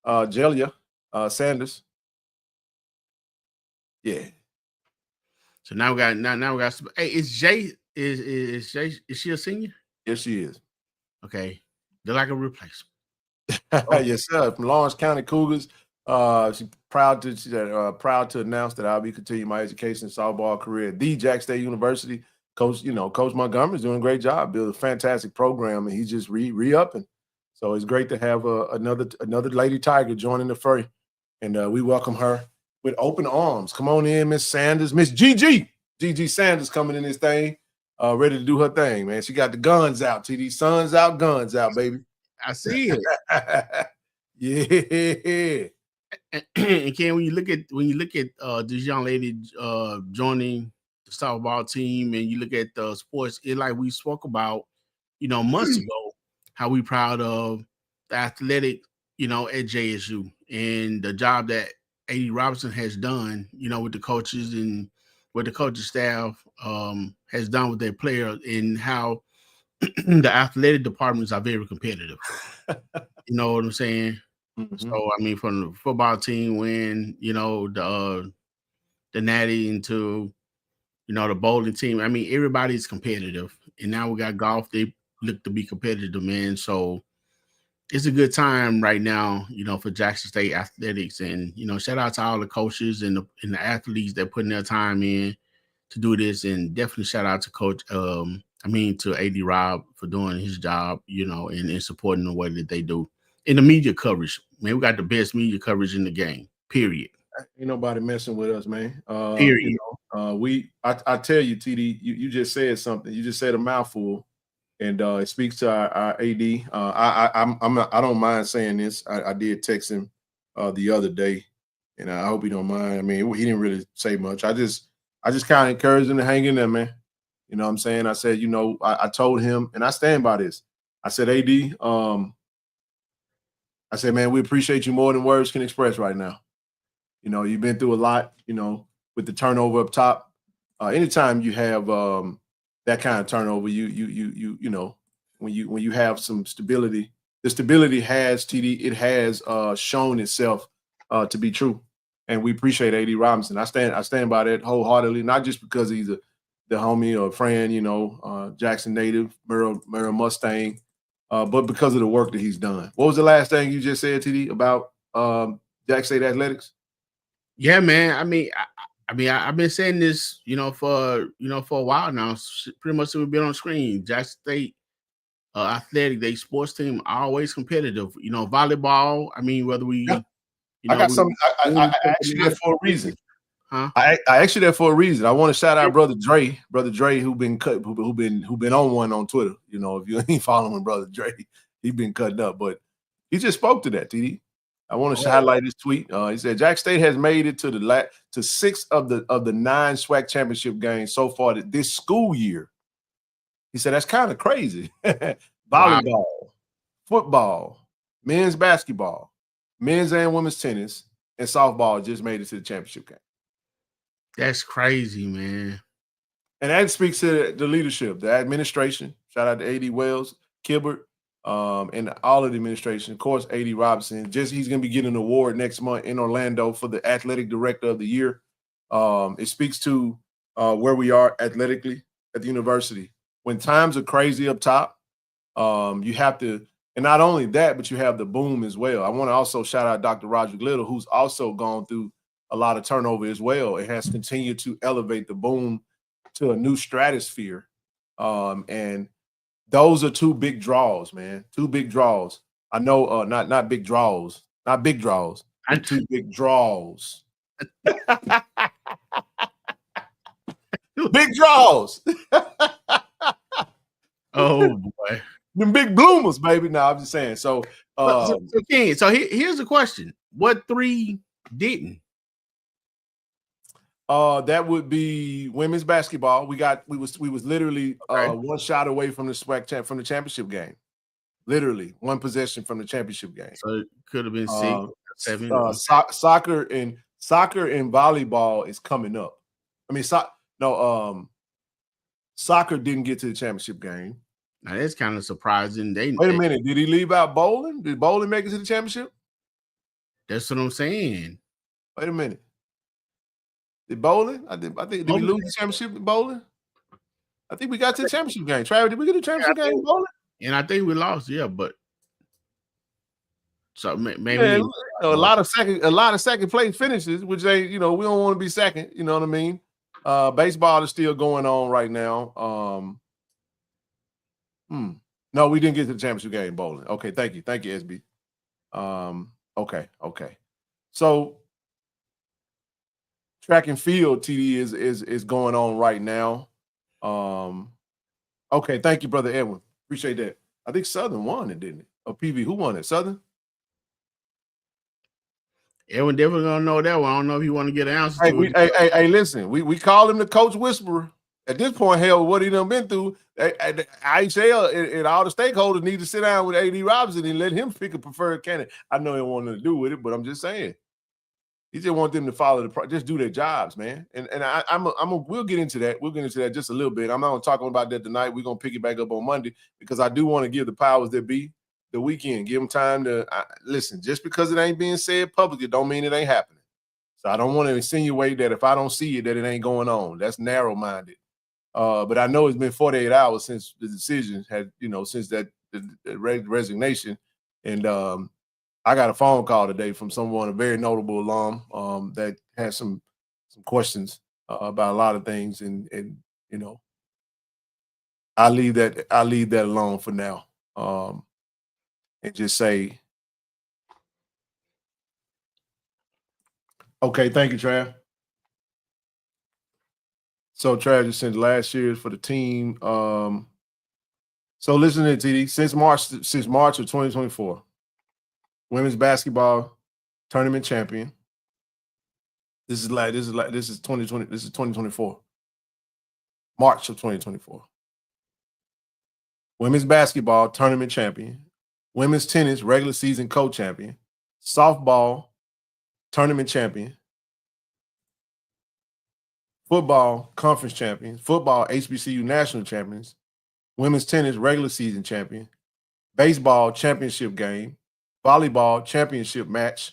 Jelia Sanders. Yeah. So now we got Hey, is Jay is she a senior? Yes, she is. Okay, they're like a replacement. Yes, sir. From Lawrence County Cougars. She's proud to announce that I'll be continuing my education and softball career at the Jack State University. Coach Montgomery's doing a great job, built a fantastic program, and he's just re-upping. So it's great to have another Lady Tiger joining the fray, and we welcome her with open arms. Come on in, Miss Sanders, Miss Gigi Sanders coming in this thing, ready to do her thing, man. She got the guns out, TD. Suns out, guns out, baby. I see it. Yeah. And Ken, when you look at this young lady joining the softball team, and you look at the sports, it like we spoke about, months ago, how we proud of the athletic, at JSU and the job that A.D. Robinson has done, with the coaches and what the coaching staff has done with their players, and how the athletic departments are very competitive. You know what I'm saying? Mm-hmm. So, I mean, from the football team win, the Natty into, the bowling team. I mean, everybody's competitive. And now we got golf. They look to be competitive, man. So it's a good time right now, for Jackson State athletics. And, shout out to all the coaches and the athletes that putting their time in to do this. And definitely shout out to to A.D. Rob for doing his job, and supporting the way that they do. In the media coverage, man, we got the best media coverage in the game, period. Ain't nobody messing with us, man. Period. I tell you, TD, you just said something. You just said a mouthful, and it speaks to our AD. I don't mind saying this. I did text him the other day, and I hope he don't mind. I mean, he didn't really say much. I just kind of encouraged him to hang in there, man. You know what I'm saying? I said, I told him, and I stand by this. I said, AD, I said, man, we appreciate you more than words can express right now. You've been through a lot, with the turnover up top. Anytime you have that kind of turnover, when you have some stability, the stability has, TD, it has shown itself to be true. And we appreciate A.D. Robinson. I stand by that wholeheartedly, not just because he's the homie or friend, Jackson native, Merrill Mustang, but because of the work that he's done. What was the last thing you just said, TD, about Jack State athletics? Yeah, man. I mean, I've been saying this, for a while now. Pretty much we've been on screen. Jack State athletic, they sports team always competitive. Volleyball. I mean, whether we, I got something. I actually that for a reason. Huh? I actually that for a reason. I want to shout out Brother Dre, who been on one on Twitter. If you ain't following Brother Dre, he been cutting up, but he just spoke to that, TD. I want to highlight his tweet. He said Jack State has made it to 6 of the 9 SWAC championship games so far this school year. He said that's kind of crazy. Volleyball, football, men's basketball, men's and women's tennis, and softball just made it to the championship game. That's crazy, man. And that speaks to the leadership, the administration. Shout out to A.D. Wells, Kilbert, and all of the administration. Of course, A.D. Robinson. He's going to be getting an award next month in Orlando for the Athletic Director of the Year. It speaks to where we are athletically at the university. When times are crazy up top, you have to, and not only that, but you have the boom as well. I want to also shout out Dr. Roger Little, who's also gone through a lot of turnover as well. It has continued to elevate the boom to a new stratosphere. And those are 2 big draws, man. 2 big draws. I know not big draws, not big draws. 2 big draws. Big draws. Oh boy. Them big bloomers, baby. No, I'm just saying. So here's the question. What 3 didn't? That would be women's basketball. We was literally one shot away from the SWAC from the championship game. Literally 1 possession from the championship game. So it could have been 6, 7. Soccer and volleyball is coming up. I mean, soccer didn't get to the championship game. Now that's kind of surprising. Wait a minute. Did he leave out bowling? Did bowling make it to the championship? That's what I'm saying. Wait a minute. Did bowling? I think did we lose the championship in bowling? I think we got to the championship game. Travis, did we get the championship game in bowling? And I think we lost, yeah, but So maybe a lot of second place finishes, which they, we don't want to be second. You know what I mean? Baseball is still going on right now. No, we didn't get to the championship game bowling. Okay, thank you, SB. Okay. So track and field TD is going on right now. Okay, thank you, brother Edwin. Appreciate that. I think Southern won it, didn't it? Or PV, who won it? Southern? Edwin definitely gonna know that one. I don't know if you want to get an answer to it. Hey, listen, we call him the coach whisperer. At this point, hell, what he done been through, IHL and all the stakeholders need to sit down with AD Robinson and let him pick a preferred candidate. I know he don't want nothing to do with it, but I'm just saying. He just want them to follow just do their jobs, man. And we'll get into that. We'll get into that just a little bit. I'm not gonna talk about that tonight. We're gonna pick it back up on Monday because I do want to give the powers that be the weekend. Give them time to listen. Just because it ain't being said publicly, don't mean it ain't happening. So I don't want to insinuate that if I don't see it, that it ain't going on. That's narrow-minded. But I know it's been 48 hours since the decision had, since that the resignation, and I got a phone call today from someone, a very notable alum, that has some questions about a lot of things, and I leave that alone for now, and just say, okay, thank you, Trav. So Trav just sent last year's for the team. So listen to it, TD. Since March of 2024. Women's basketball tournament champion. This is 2020. This is 2024. March of 2024. Women's basketball tournament champion. Women's tennis regular season co-champion. Softball tournament champion. Football conference champions. Football HBCU national champions. Women's tennis regular season champion. Baseball championship game. Volleyball championship match,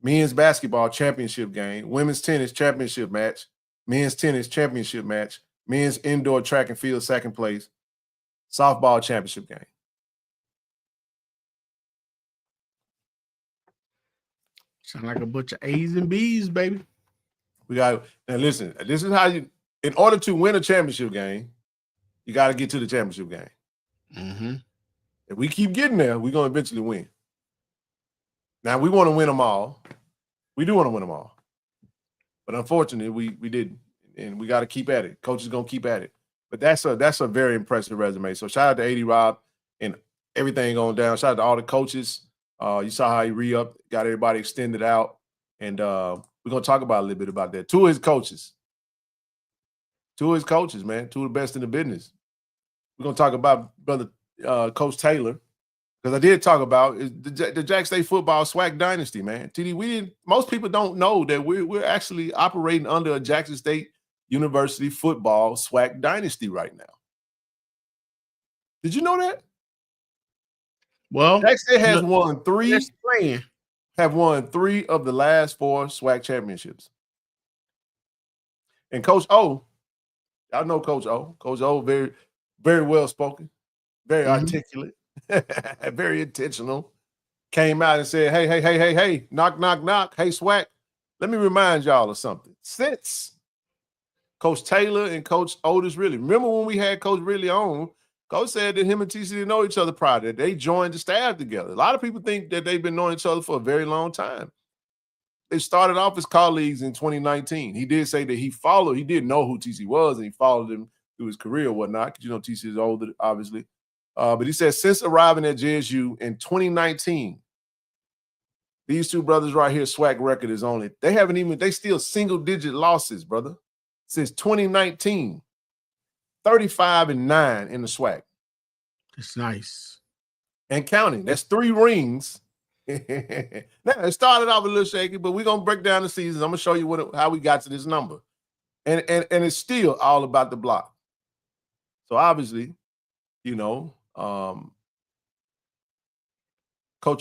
men's basketball championship game, women's tennis championship match, men's tennis championship match, men's indoor track and field second place, softball championship game. Sound like a bunch of A's and B's, baby. We got now. Listen, this is how you. In order to win a championship game, you got to get to the championship game. Mm-hmm. If we keep getting there, we're going to eventually win. Now, we want to win them all. We do want to win them all. But unfortunately, we didn't. And we got to keep at it. Coach is going to keep at it. But that's a very impressive resume. So shout out to AD Rob and everything going down. Shout out to all the coaches. You saw how he re-upped, got everybody extended out. And we're going to talk about a little bit about that. Two of his coaches, man. Two of the best in the business. We're going to talk about brother Coach Taylor, because I did talk about the Jack State football SWAC dynasty, man. TD, most people don't know that we're actually operating under a Jackson State University football SWAC dynasty right now. Did you know that? Well, Jackson State has won three of the last 4 SWAC championships. And Coach O, y'all know Coach O. Coach O, very, very well spoken. Very articulate, very intentional. Came out and said, hey, knock, knock, knock. Hey, SWAC, let me remind y'all of something. Since Coach Taylor and Coach Otis Riddley, remember when we had Coach Riddley on, Coach said that him and TC didn't know each other prior, that they joined the staff together. A lot of people think that they've been knowing each other for a very long time. They started off as colleagues in 2019. He did say that he didn't know who TC was, and he followed him through his career or whatnot, because TC is older, obviously. But he said since arriving at JSU in 2019, these two brothers right here, SWAC record is only, they still single-digit losses, brother. Since 2019, 35-9 in the SWAC. That's nice. And counting. That's 3 rings. Now, it started off a little shaky, but we're going to break down the seasons. I'm going to show you how we got to this number. And it's still all about the block. So obviously, Coach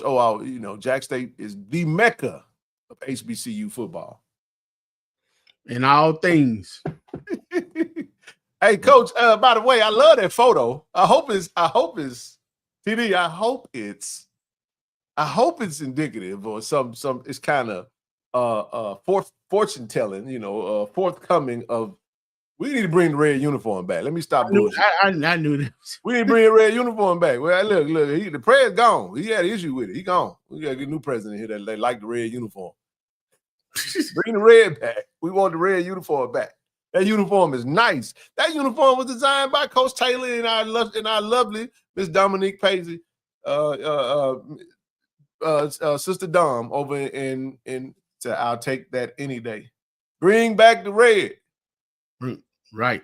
O, Jack State is the mecca of HBCU football. In all things. Hey, Coach, by the way, I love that photo. I hope it's TD, I hope it's I hope it's indicative or some. It's kind of fortune telling, forthcoming of. We need to bring the red uniform back. Let me stop bullshit. I knew this. We need to bring a red uniform back. Well, look, the president's gone. He had an issue with it. He gone. We got to get a new president here that like the red uniform. Bring the red back. We want the red uniform back. That uniform is nice. That uniform was designed by Coach Taylor and our lovely Miss Dominique Paisley, Sister Dom over in. So I'll take that any day. Bring back the red. Right.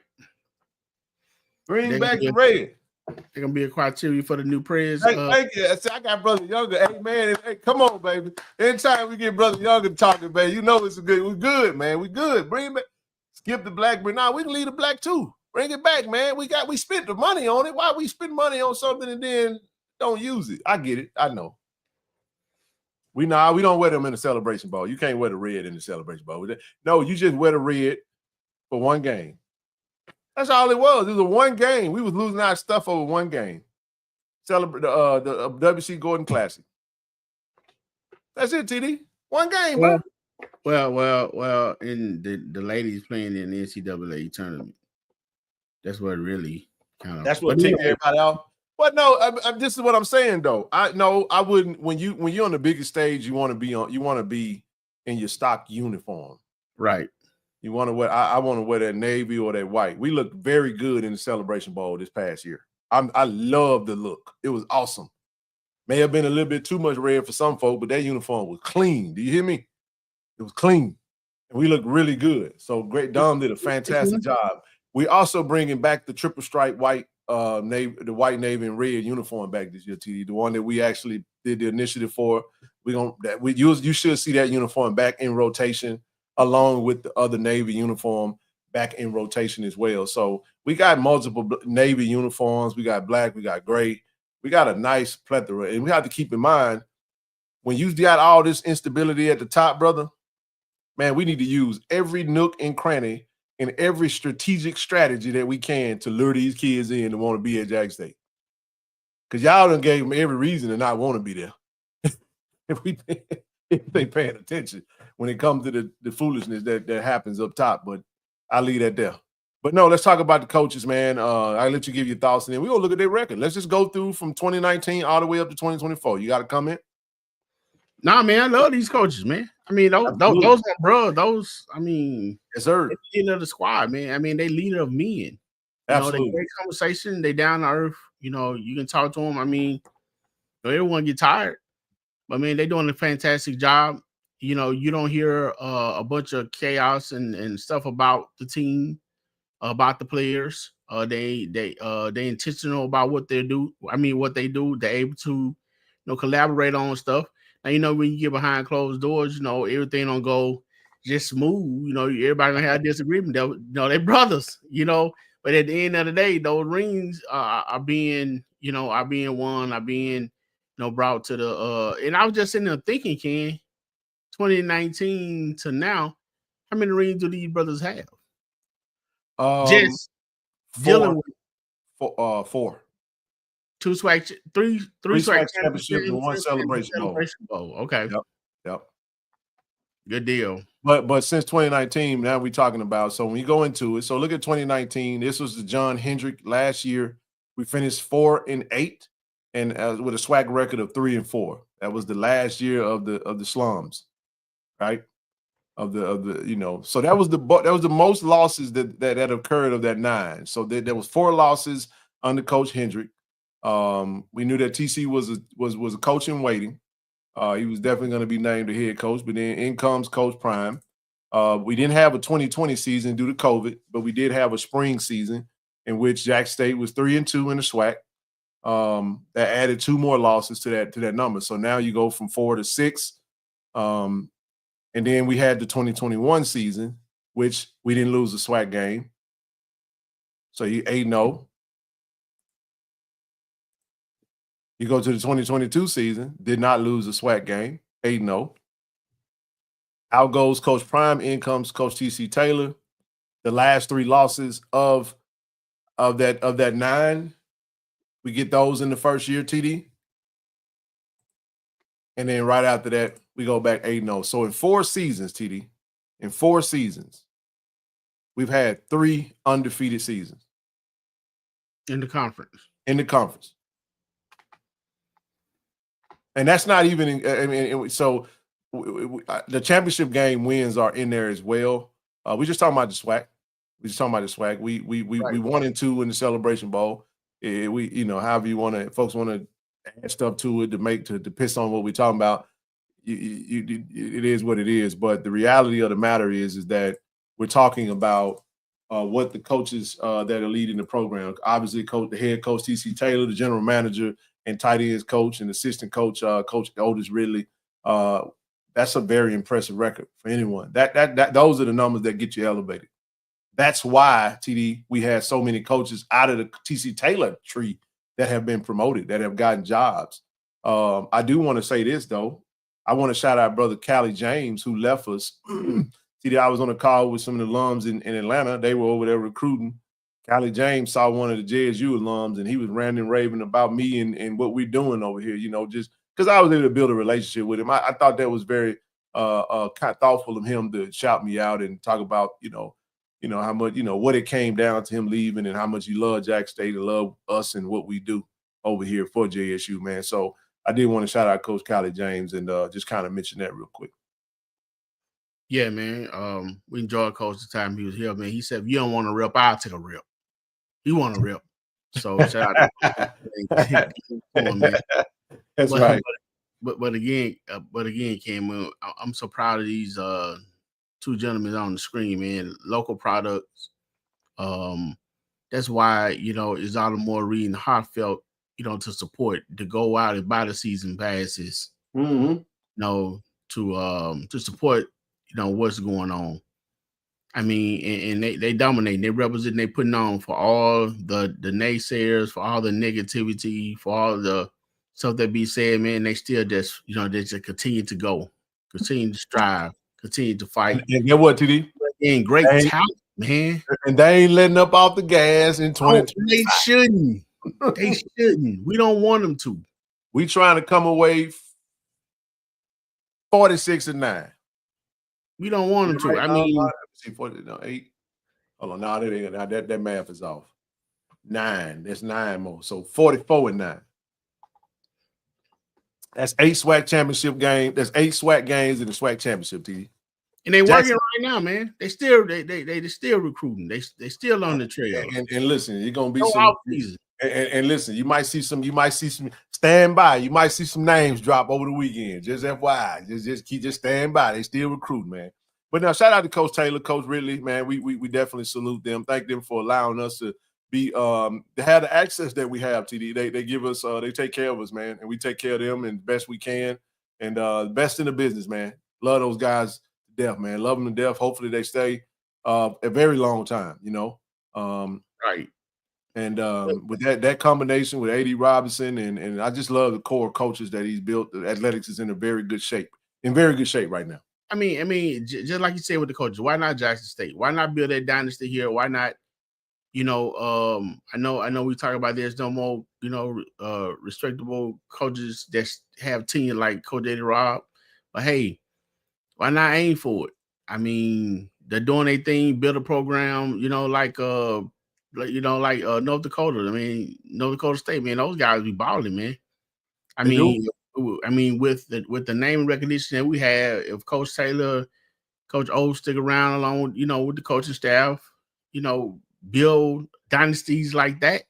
Bring back the red. They're gonna be a criteria for the new prez. Thank you. I got Brother Younger. Hey man, hey, come on, baby. Anytime we get Brother Younger talking, baby, you know it's good. We're good, man. We good. Bring it back. Skip the black, but now we can leave the black too. Bring it back, man. We spent the money on it. Why we spend money on something and then don't use it? I get it. I know. We don't wear them in the celebration ball. You can't wear the red in the celebration ball. No, you just wear the red for one game. That's all it was. It was a one game. We was losing our stuff over one game. Celebrate the WC Gordon Classic. That's it, TD. One game, bro. Well. And the ladies playing in the NCAA tournament. That's what really kind of. That's what ticked everybody off. But no, this is what I'm saying though. I wouldn't. When you're on the biggest stage, you want to be in your stock uniform, right? You want to wear. I want to wear that navy or that white. We looked very good in the Celebration Bowl this past year. I love the look. It was awesome. May have been a little bit too much red for some folk, but that uniform was clean. Do you hear me? It was clean, and we looked really good. So great. Dom did a fantastic job. We also bringing back the triple stripe white, navy, the white, navy, and red uniform back this year. TD, the one that we actually did the initiative for. You should see that uniform back in rotation, along with the other Navy uniform back in rotation as well. So we got multiple Navy uniforms. We got black, we got gray. We got a nice plethora. And we have to keep in mind, when you got all this instability at the top, brother, man, we need to use every nook and cranny and every strategic strategy that we can to lure these kids in to want to be at Jackson State. Because y'all done gave them every reason to not want to be there. if they paying attention when it comes to the foolishness that happens up top. But I'll leave that there. But no, let's talk about the coaches, man. I'll let you give your thoughts, and then we're going to look at their record. Let's just go through from 2019 all the way up to 2024. You got a comment? Nah, man, I love these coaches, man. I mean, those bro, I mean, yes, sir. They're the leader of the squad, man. I mean, they leader of men. Absolutely. They great conversation. They down to earth. You can talk to them. I mean, everyone get tired. But, man, they're doing a fantastic job. You don't hear a bunch of chaos and stuff about the team, about the players. They intentional about what they do. I mean, what they do. They're able to, collaborate on stuff. Now, when you get behind closed doors, everything don't go just smooth. Everybody gonna have a disagreement. They're brothers. But at the end of the day, those rings are being won, are being brought to the and I was just sitting there thinking, Ken, 2019 to now, how many rings do these brothers have? Just dealing with four. Three swag championships and one celebration bowl. Okay. Yep. Good deal. But since 2019, now we're talking about. So when you go into it, so look at 2019. This was the John Hendrick last year. We finished 4-8, and with a swag record of 3-4. That was the last year of the slums, right? Of the So that was the most losses that occurred of that 9. So there was 4 losses under Coach Hendrick. We knew that TC was a coach in waiting. He was definitely going to be named the head coach, but then in comes Coach Prime. We didn't have a 2020 season due to COVID, but we did have a spring season in which Jackson State was 3-2 in the SWAC. That added 2 more losses to that number. So now you go from 4 to 6. And then we had the 2021 season, which we didn't lose the SWAC game. So you 8-0. You go to the 2022 season, did not lose a SWAC game, 8-0. Out goes Coach Prime, in comes Coach TC Taylor. The last 3 losses of that 9, we get those in the first year, TD. And then right after that, we go back 8-0. So in 4 seasons, TD, in 4 seasons, we've had 3 undefeated seasons. In the conference. In the conference. And that's not even, so the championship game wins are in there as well. We just talking about the SWAC. We Right. 1-2 in the Celebration Bowl. However you want to, folks want to add stuff to it to piss on what we're talking about. It is what it is. But the reality of the matter is that we're talking about what the coaches that are leading the program. Obviously, the head coach TC Taylor, the general manager and tight ends coach and assistant coach, Coach Otis Riddley. That's a very impressive record for anyone. Those are the numbers that get you elevated. That's why, TD, we had so many coaches out of the TC Taylor tree that have been promoted, that have gotten jobs. I do want to say this, though. I want to shout out brother Callie James, who left us. TD, I was on a call with some of the alums in Atlanta. They were over there recruiting. Callie James saw one of the JSU alums, and he was ranting and raving about me and what we're doing over here, just because I was able to build a relationship with him. I thought that was very kind of thoughtful of him to shout me out and talk about, how much, what it came down to him leaving and how much he loved Jackson State and loved us and what we do over here for JSU, man. So I did want to shout out Coach Callie James and just kind of mention that real quick. Yeah, man. We enjoyed Coach the time he was here, man. He said, if you don't want to rip, I'll take a rip. He want to rip. So shout out to him, man. That's right. But again, Cam, I'm so proud of these 2 gentlemen on the screen, man. Local products. That's why, it's all the more reading heartfelt, to support, to go out and buy the season passes, to support, what's going on. I mean, and they dominate, they represent, they putting on for all the naysayers, for all the negativity, for all the stuff that be said, man. They still just, they just continue to go, continue to strive, continue to fight. And get what, TD? And great talent, man. And they ain't letting up off the gas in 2020. They shouldn't. They shouldn't. We don't want them to. We trying to come away 46-9. We don't want them to. Right, I mean, let me see, 8. Hold on, no, that math is off. 9. That's 9 more. So 44-9. That's 8 SWAC championship games. That's 8 SWAC games in the SWAC championship, TD. And they working right now, man. They still recruiting. They still on the trail. And listen, you're gonna be some. And listen, you might see some. Stand by. You might see some names drop over the weekend. Just FYI, just stand by. They still recruit, man. But now, shout out to Coach Taylor, Coach Riddley, man. We definitely salute them. Thank them for allowing us to be to have the access that we have. TD, they give us, they take care of us, man, and we take care of them and best we can. And best in the business, man. Love those guys to death, man. Love them to death. Hopefully they stay a very long time. Right. And with that combination with A.D. Robinson and I just love the core coaches that he's built. The athletics is in very good shape right now. I mean, just like you said with the coaches, why not Jackson State? Why not build that dynasty here? Why not? I know we talk about there's no more, restrictable coaches that have tenure like Coach A.D. Rob, but hey, why not aim for it? I mean, they're doing their thing, build a program, like North Dakota. I mean, North Dakota State, man, those guys be balling, man. I mean, with the name and recognition that we have, if Coach Taylor, Coach O stick around along with, with the coaching staff, build dynasties like that.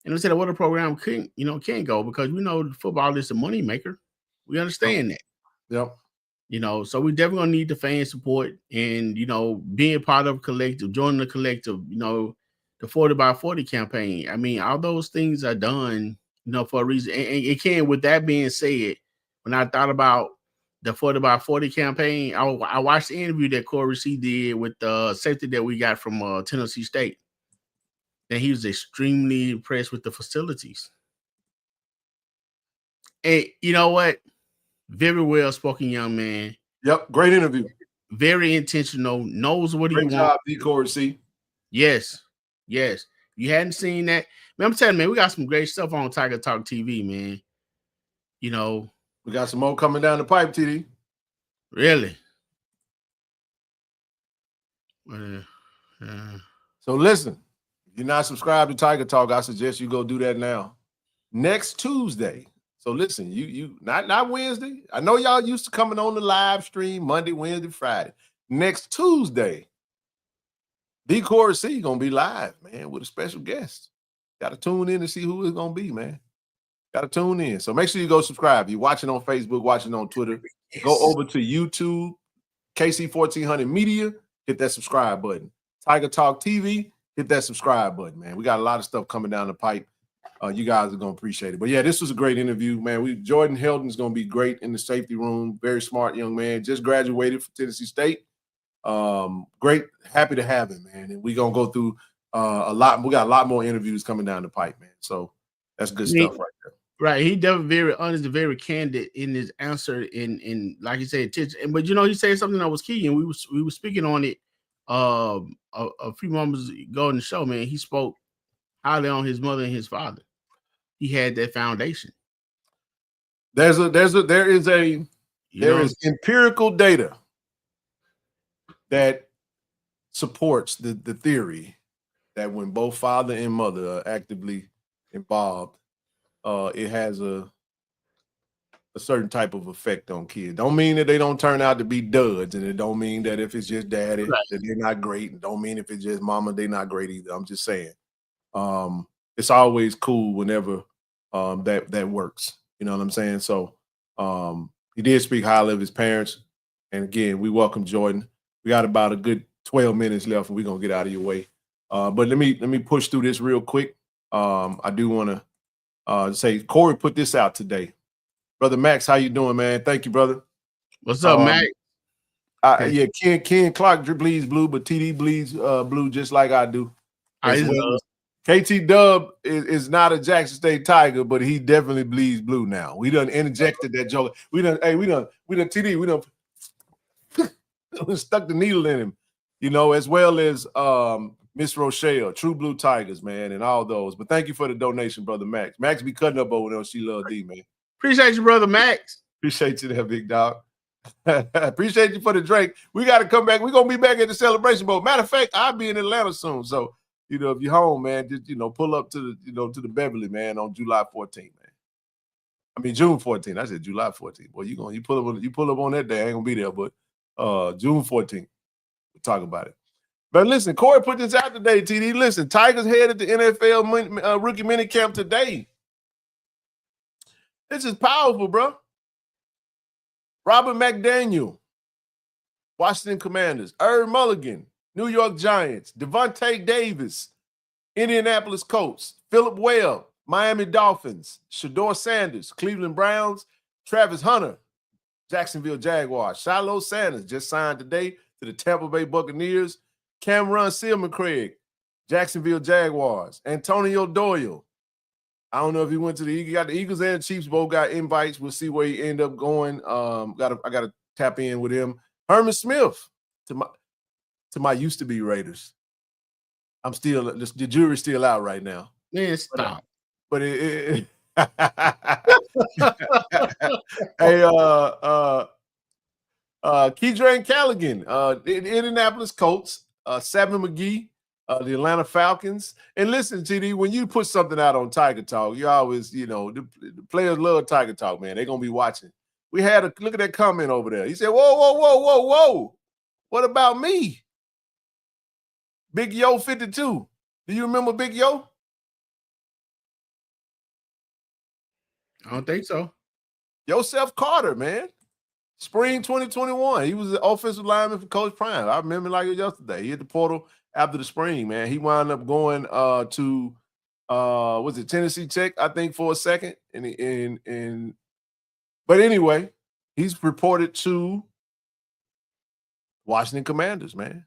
And I said, what a program can't go, because we know football is a money maker. We understand that. Yep. So we definitely gonna need the fan support and, being part of a collective, joining the collective, the 40 by 40 campaign. I mean, all those things are done, for a reason. And it can, with that being said, when I thought about the 40 by 40 campaign, I watched the interview that Corey C did with the safety that we got from Tennessee State. And he was extremely impressed with the facilities. And you know what? Very well spoken young man. Yep, great interview. Very intentional, knows what he wants. Great job, D. Corey C. Yes. You hadn't seen that. Man, I'm telling you, man, we got some great stuff on Tiger Talk TV, man. We got some more coming down the pipe, TD. Really? So listen, if you're not subscribed to Tiger Talk, I suggest you go do that now. Next Tuesday. So listen, you not Wednesday. I know y'all used to coming on the live stream Monday, Wednesday, Friday. Next Tuesday, D Corey C gonna be live, man, with a special guest. Got to tune in to see who it's gonna be, man. Got to tune in. So make sure you go subscribe. You're watching on Facebook, watching on Twitter. Yes. Go over to YouTube, KC-1400 Media. Hit that subscribe button. Tiger Talk TV. Hit that subscribe button, man. We got a lot of stuff coming down the pipe. You guys are gonna appreciate it. But yeah, this was a great interview, man. Jordan Heldon's gonna be great in the safety room. Very smart young man. Just graduated from Tennessee State. Great, happy to have him, man. And we're gonna go through a lot. We got a lot more interviews coming down the pipe, man. So that's good stuff right there. Right. He definitely very honest and very candid in his answer in like you said, but he said something that was key, and we were speaking on it a few moments ago in the show, man. He spoke highly on his mother and his father. He had that foundation. There is empirical data that supports the theory that when both father and mother are actively involved, it has a certain type of effect on kids. Don't mean that they don't turn out to be duds, and it don't mean that if it's just daddy that they're not great, and don't mean if it's just mama they're not great either. I'm just saying, it's always cool whenever that works. You know what I'm saying? So he did speak highly of his parents, and again, we welcome Jordan. We got about a good 12 minutes left, and we're gonna get out of your way. But let me push through this real quick. I do want to say Corey put this out today. Brother Max, how you doing, man? Thank you, brother. What's up, Max? Yeah, Ken Clark bleeds blue, but TD bleeds blue just like I do. KT Dub is not a Jackson State Tiger, but he definitely bleeds blue now. We done interjected that joke. We done stuck the needle in him, as well as Miss Rochelle, True Blue Tigers, man, and all those. But thank you for the donation, brother Max. Max be cutting up over there. She love D, man. Appreciate you, brother Max. Appreciate you there, big dog. Appreciate you for the drink. We got to come back. We're going to be back at the celebration boat. Matter of fact, I'll be in Atlanta soon. So, if you're home, man, just, pull up to the Beverly, man, on July 14th, man. I mean, June 14th. I said July 14th. Boy, you pull up on that day. I ain't going to be there, but June 14th. We'll talk about it. But listen, Corey put this out today, TD. Listen, Tigers headed to NFL rookie minicamp today. This is powerful, bro. Robert McDaniel, Washington Commanders. Herb Mulligan, New York Giants. Devontae Davis, Indianapolis Colts. Philip Webb, Miami Dolphins. Shedeur Sanders, Cleveland Browns. Travis Hunter, Jacksonville Jaguars. Shiloh Sanders just signed today to the Tampa Bay Buccaneers. Cameron Sealman-Craig, Jacksonville Jaguars. Antonio Doyle. I don't know if he went to the Eagles. Got the Eagles and the Chiefs both got invites. We'll see where he end up going. I gotta tap in with him. Herman Smith to my used to be Raiders. I'm still the jury's still out right now. Man, stop. But hey, Keydrane Callaghan, the Indianapolis Colts. Savin McGee, the Atlanta Falcons. And listen, TD, when you put something out on Tiger Talk, you always, the players love Tiger Talk, man. They're going to be watching. We had look at that comment over there. He said, whoa. What about me? Big Yo 52. Do you remember Big Yo? I don't think so. Joseph Carter, man. Spring 2021. He was the offensive lineman for Coach Prime. I remember like it was yesterday. He hit the portal after the spring, man. He wound up going to was it Tennessee Tech, I think, for a second. But anyway, he's reported to Washington Commanders, man.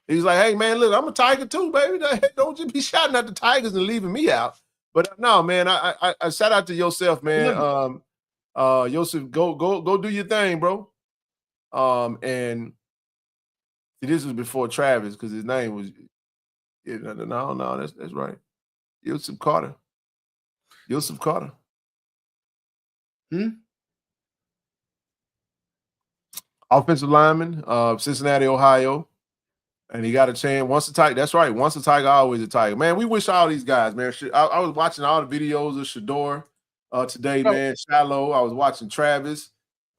He's like, hey, man, look, I'm a Tiger too, baby. Don't just be shouting at the Tigers and leaving me out. But no, man, I shout out to yourself, man. Yosef, go do your thing, bro. And see, this was before Travis because his name was no, that's right. Yosef Carter. offensive lineman, Cincinnati, Ohio. And he got a chance. Once a Tiger, that's right. Once a Tiger, always a Tiger. Man, we wish all these guys, man. I was watching all the videos of Shador today, man. Shallow. I was watching Travis.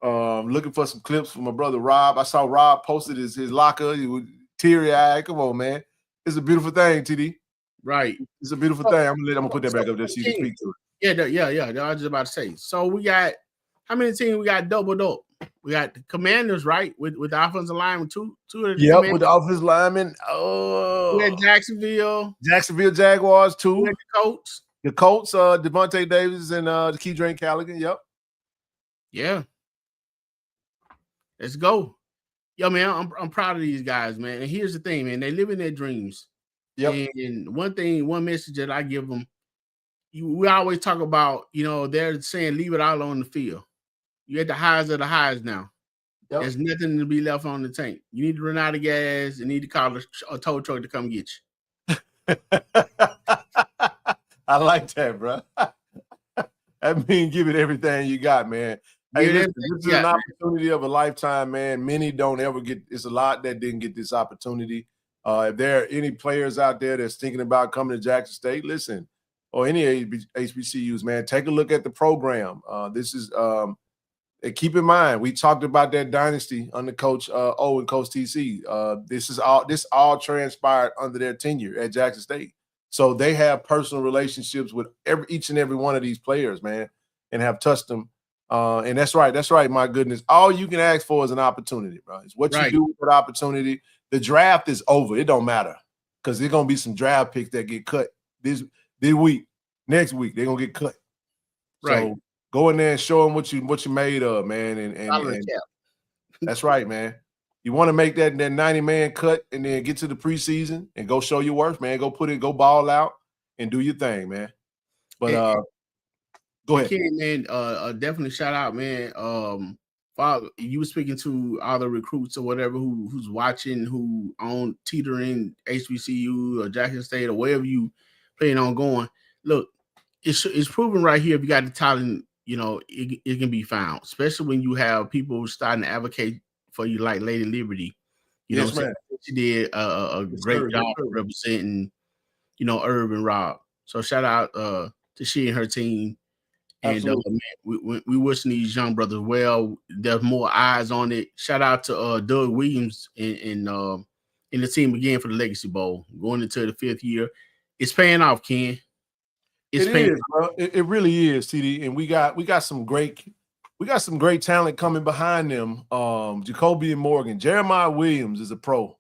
Looking for some clips from my brother Rob. I saw Rob posted his locker. He was teary-eyed. Come on, man. It's a beautiful thing, TD. Right. It's a beautiful thing. I'm gonna put that back up there so you can speak to it. Yeah. I was just about to say. So we got how many teams we got doubled up? We got the Commanders, right? With the offensive lineman, two of the with the offensive lineman. Oh, we had Jacksonville Jaguars, two. We had the Colts. The Colts, Devontae Davis and Keydrane Callaghan. Yep. Yeah. Let's go. Yo, man, I'm proud of these guys, man. And here's the thing, man. They live in their dreams. Yep. And one message that I give them, we always talk about, they're saying leave it all on the field. You're at the highs of the highs now. Yep. There's nothing to be left on the tank. You need to run out of gas. You need to call a tow truck to come get you. I like that, bro. That means give it everything you got, man. Hey, listen, this is an opportunity of a lifetime, man. Many don't ever get. It's a lot that didn't get this opportunity. If there are any players out there that's thinking about coming to Jackson State, listen, or any HBCUs, man, take a look at the program. This is keep in mind, we talked about that dynasty under Coach O and Coach TC. This all transpired under their tenure at Jackson State. So they have personal relationships with each and every one of these players, man, and have touched them. And that's right. My goodness, all you can ask for is an opportunity, bro. It's what you do with that opportunity. The draft is over. It don't matter because there's gonna be some draft picks that get cut this week. Next week they're gonna get cut. Right. So go in there and show them what you made of, man. And that's right, man. You want to make that 90-man cut and then get to the preseason and go show your worth, man. Go ball out and do your thing, man. But go ahead. Ken, man, definitely shout out, man. Father, you were speaking to all the recruits or whatever who's watching, who on teetering HBCU or Jackson State or wherever you plan on going. Look, it's proven right here. If you got the talent, it can be found, especially when you have people starting to advocate for you, like Lady Liberty. She did a great job representing, Herb and Rob. So shout out to she and her team. And man, we wishing these young brothers well. There's more eyes on it. Shout out to Doug Williams and the team again for the Legacy Bowl, going into the 5th year. It's paying off, Ken. It is, bro. It really is, TD. And we got some great talent coming behind them. Jacoby and Morgan, Jeremiah Williams is a pro.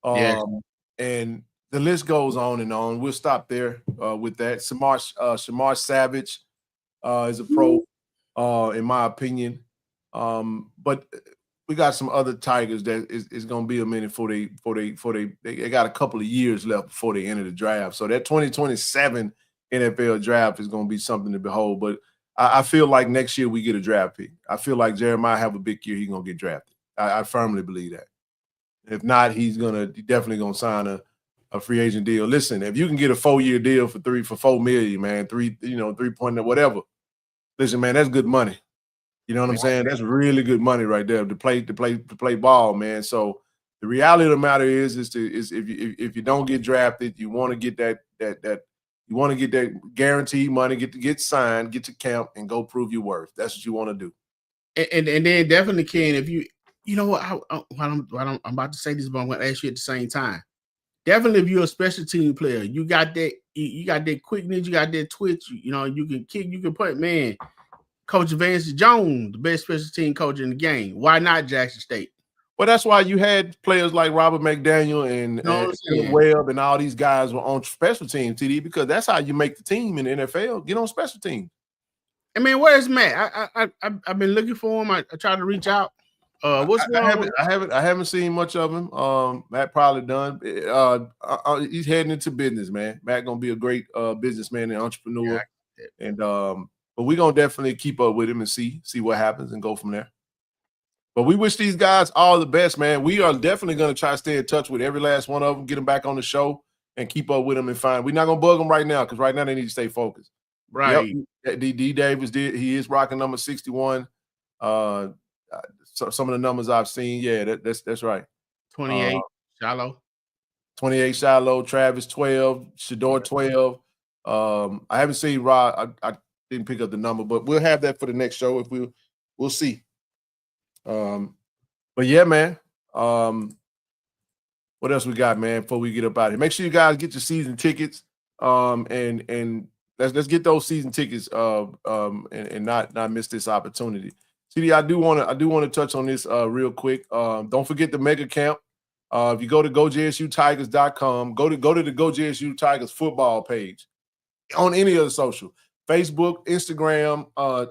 And the list goes on and on. We'll stop there with that. Shamar Savage is a pro, in my opinion. But we got some other Tigers that is going to be a minute before they got a couple of years left before they enter the draft. So that 2027 NFL draft is going to be something to behold. But I feel like next year we get a draft pick. I feel like Jeremiah have a big year. He's going to get drafted. I firmly believe that. If not, he's definitely going to sign a free agent deal. Listen, if you can get a 4-year deal for $4 million, man, 3 point whatever. Listen, man, that's good money. You know what I'm saying? That's really good money right there to play ball, man. So the reality of the matter is if you don't get drafted, you want to get that guaranteed money, get signed, get to camp, and go prove your worth. That's what you want to do. And then definitely, Ken, if you know what, I'm about to say this, but I'm going to ask you at the same time. Definitely, if you're a special team player, you got that quickness, you got that twitch. You can kick, you can put. Man, Coach Vance Jones, the best special team coach in the game. Why not Jackson State? Well, that's why you had players like Robert McDaniel and Webb and all these guys were on special teams, TD, because that's how you make the team in the NFL. Get on special teams. I mean, where's Matt? I've been looking for him. I tried to reach out. I haven't seen much of him. Matt probably done. He's heading into business, man. Matt gonna be a great businessman and entrepreneur. Yeah. And but we're gonna definitely keep up with him and see what happens and go from there. But we wish these guys all the best, man. We are definitely gonna try to stay in touch with every last one of them, get them back on the show, and keep up with them and find. We're not gonna bug them right now because right now they need to stay focused. Right. Yep. D. Davis he is rocking number 61. some of the numbers I've seen. Yeah, that's right. 28 Shallow. 28 Shallow, Travis 12, Shador 12. I haven't seen Rod. I didn't pick up the number, but we'll have that for the next show if we'll see. But yeah, man. What else we got, man, before we get up out of here? Make sure you guys get your season tickets. And let's get those season tickets and not miss this opportunity. CD, I do want to touch on this real quick. Don't forget the mega camp. If you go to GoJSUTigers.com, go to the GoJSU Tigers football page on any other social, Facebook, Instagram,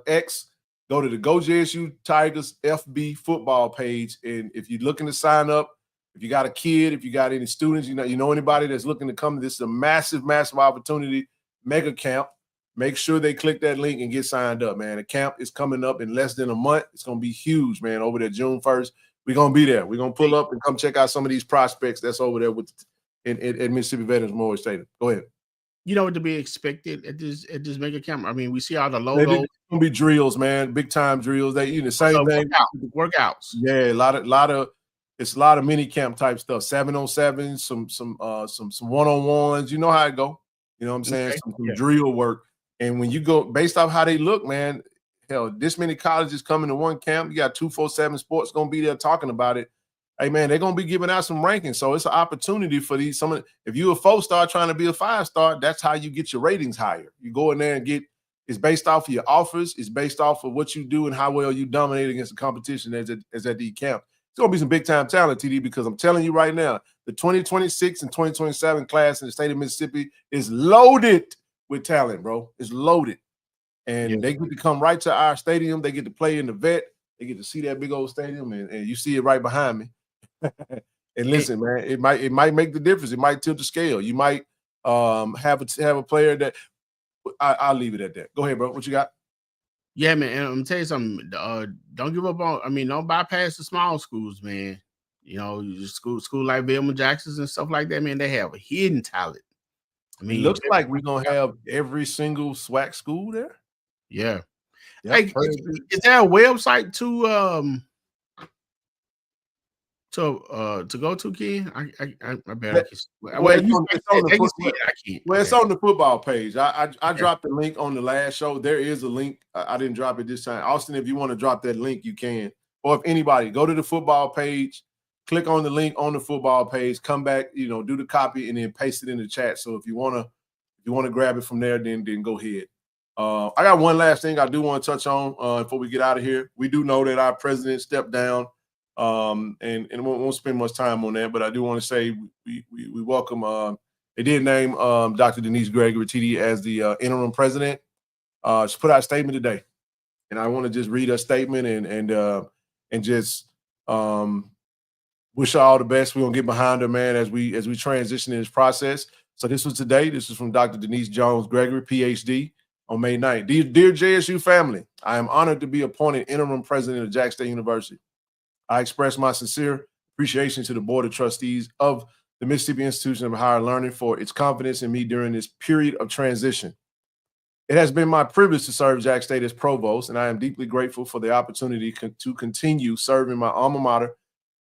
X. Go to the GoJSU Tigers FB football page, and if you're looking to sign up, if you got a kid, if you got any students, you know anybody that's looking to come, this is a massive opportunity, mega camp. Make sure they click that link and get signed up, man. The camp is coming up in less than a month. It's going to be huge, man, over there June 1st. We're going to be there. We're going to pull up and come check out some of these prospects that's over there at Mississippi Veterans Memorial Stadium. Go ahead. You know what to be expected at this mega camp? I mean, we see all the logos. It's going to be drills, man, big time drills. They the same thing. Workouts. Yeah, it's a lot of mini camp type stuff. 7-on-7, some one-on-ones. You know how it go. You know what I'm saying? Okay. Some drill work. And when you go based off how they look, man, hell, this many colleges coming to one camp. You got 247 Sports going to be there talking about it. Hey, man, they're going to be giving out some rankings. So it's an opportunity for if you're a 4-star trying to be a 5-star, that's how you get your ratings higher. You go in there and it's based off of your offers. It's based off of what you do and how well you dominate against the competition as at the camp. It's going to be some big-time talent, TD, because I'm telling you right now, the 2026 and 2027 class in the state of Mississippi is loaded with talent, bro. It's loaded. And they get to come right to our stadium. They get to play in the vet. They get to see that big old stadium, and you see it right behind me. And listen, man, it might make the difference. It might tilt the scale. You might have a player that I'll leave it at that. Go ahead, bro. What you got? Yeah, man. And I'm gonna tell you something. Don't give up on. I mean, don't bypass the small schools, man. You know, school like Velma Jackson's and stuff like that, man. They have a hidden talent. I mean, it looks like we're gonna have every single SWAC school there. Yeah. Yep. Hey, is there a website to go to, Ken? I bet it's on the football page. I dropped the link on the last show. There is a link. I didn't drop it this time. Austin, if you want to drop that link, you can. Or if anybody, go to the football page, click on the link on the football page, come back, do the copy and then paste it in the chat. So if you want to grab it from there, then go ahead. I got one last thing I do want to touch on before we get out of here. We do know that our president stepped down. And won't spend much time on that, but I do want to say we welcome. They did name Dr. Denise Gregory TD as the interim president. She put out a statement today, and I want to just read her statement and just wish her all the best. We're gonna get behind her, man, as we transition in this process. So this was today. This is from Dr. Denise Jones Gregory, PhD, on May 9th. Dear JSU family, I am honored to be appointed interim president of Jackson State University. I express my sincere appreciation to the Board of Trustees of the Mississippi Institution of Higher Learning for its confidence in me during this period of transition. It has been my privilege to serve Jack State as provost, and I am deeply grateful for the opportunity to continue serving my alma mater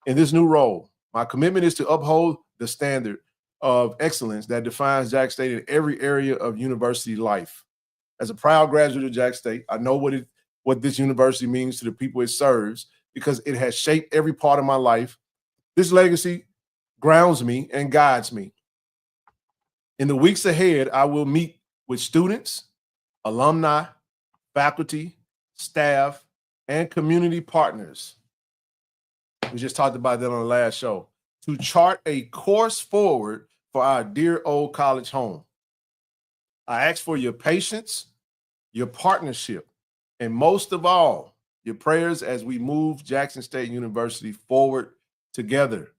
in this new role. My commitment is to uphold the standard of excellence that defines Jack State in every area of university life. As a proud graduate of Jack State, I know what this university means to the people it serves, because it has shaped every part of my life. This legacy grounds me and guides me. In the weeks ahead, I will meet with students, alumni, faculty, staff, and community partners. We just talked about that on the last show, to chart a course forward for our dear old college home. I ask for your patience, your partnership, and most of all, your prayers as we move Jackson State University forward together.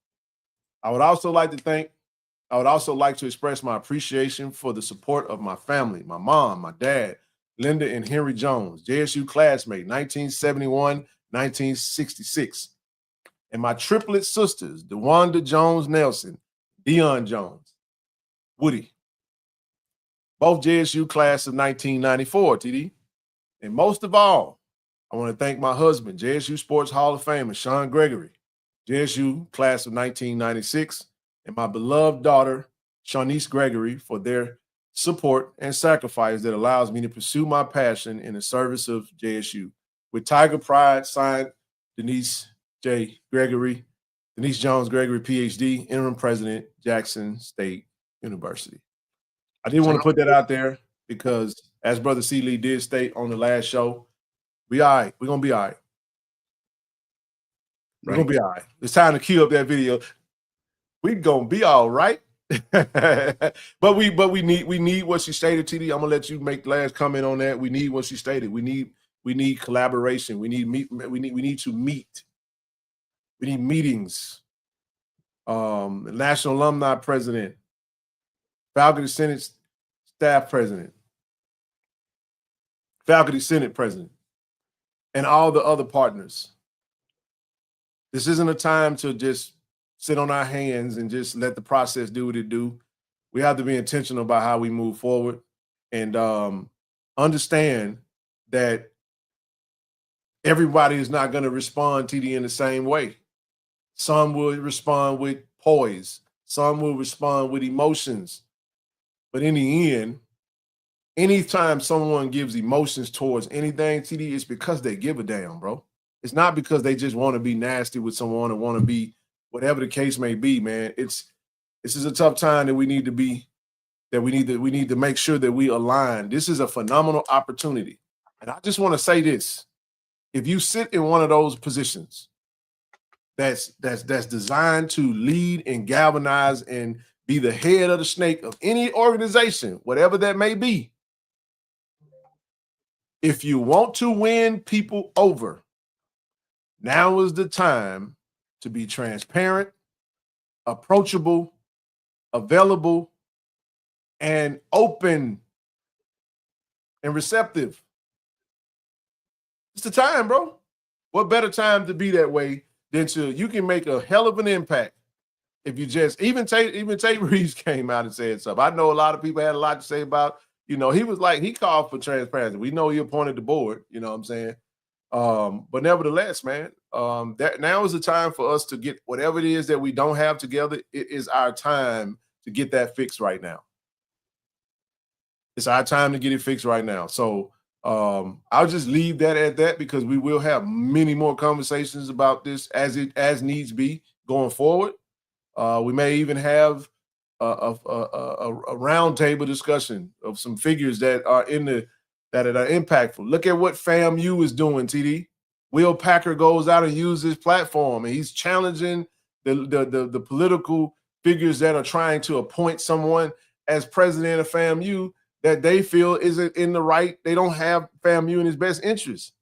I would also like to express my appreciation for the support of my family, my mom, my dad, Linda and Henry Jones, JSU classmate, 1971, 1966, and my triplet sisters, DeWanda Jones Nelson, Dion Jones, Woody, both JSU class of 1994, TD. And most of all, I want to thank my husband, JSU Sports Hall of Famer, Sean Gregory, JSU class of 1996, and my beloved daughter, Shawnice Gregory, for their support and sacrifice that allows me to pursue my passion in the service of JSU. With Tiger Pride, signed Denise Jones Gregory, PhD, interim president, Jackson State University. I did want to put that out there because, as Brother C. Lee did state on the last show, we all right. We're going to be all right. We're going to be all right. It's time to cue up that video. We're going to be all right. but we need what she stated, TD. I'm going to let you make the last comment on that. We need what she stated. We need collaboration. We need to meet. We need meetings. National Alumni President, Faculty Senate Staff President, Faculty Senate President, and all the other partners. This isn't a time to just sit on our hands and just let the process do what it do. We have to be intentional about how we move forward and understand that everybody is not going to respond, TD, in the same way. Some will respond with poise. Some will respond with emotions. But in the end, anytime someone gives emotions towards anything, TD, it's because they give a damn, bro. It's not because they just want to be nasty with someone or want to be whatever the case may be, man. This is a tough time that we need to make sure that we align. This is a phenomenal opportunity. And I just want to say this. If you sit in one of those positions that's designed to lead and galvanize and be the head of the snake of any organization, whatever that may be, if you want to win people over, now is the time to be transparent, approachable, available, and open and receptive. It's the time, bro. What better time to be that way than you can make a hell of an impact if you just even Tate Reeves came out and said something. I know a lot of people had a lot to say about, he was like, he called for transparency. We know he appointed the board, you know what I'm saying? But nevertheless, man, that now is the time for us to get whatever it is that we don't have together. It is our time to get that fixed right now. It's our time to get it fixed right now. So I'll just leave that at that because we will have many more conversations about this as needs be going forward. We may even have a roundtable discussion of some figures that are that are impactful. Look at what FAMU is doing, TD. Will Packer goes out and uses his platform, and he's challenging the political figures that are trying to appoint someone as president of FAMU that they feel isn't in the right. They don't have FAMU in his best interest.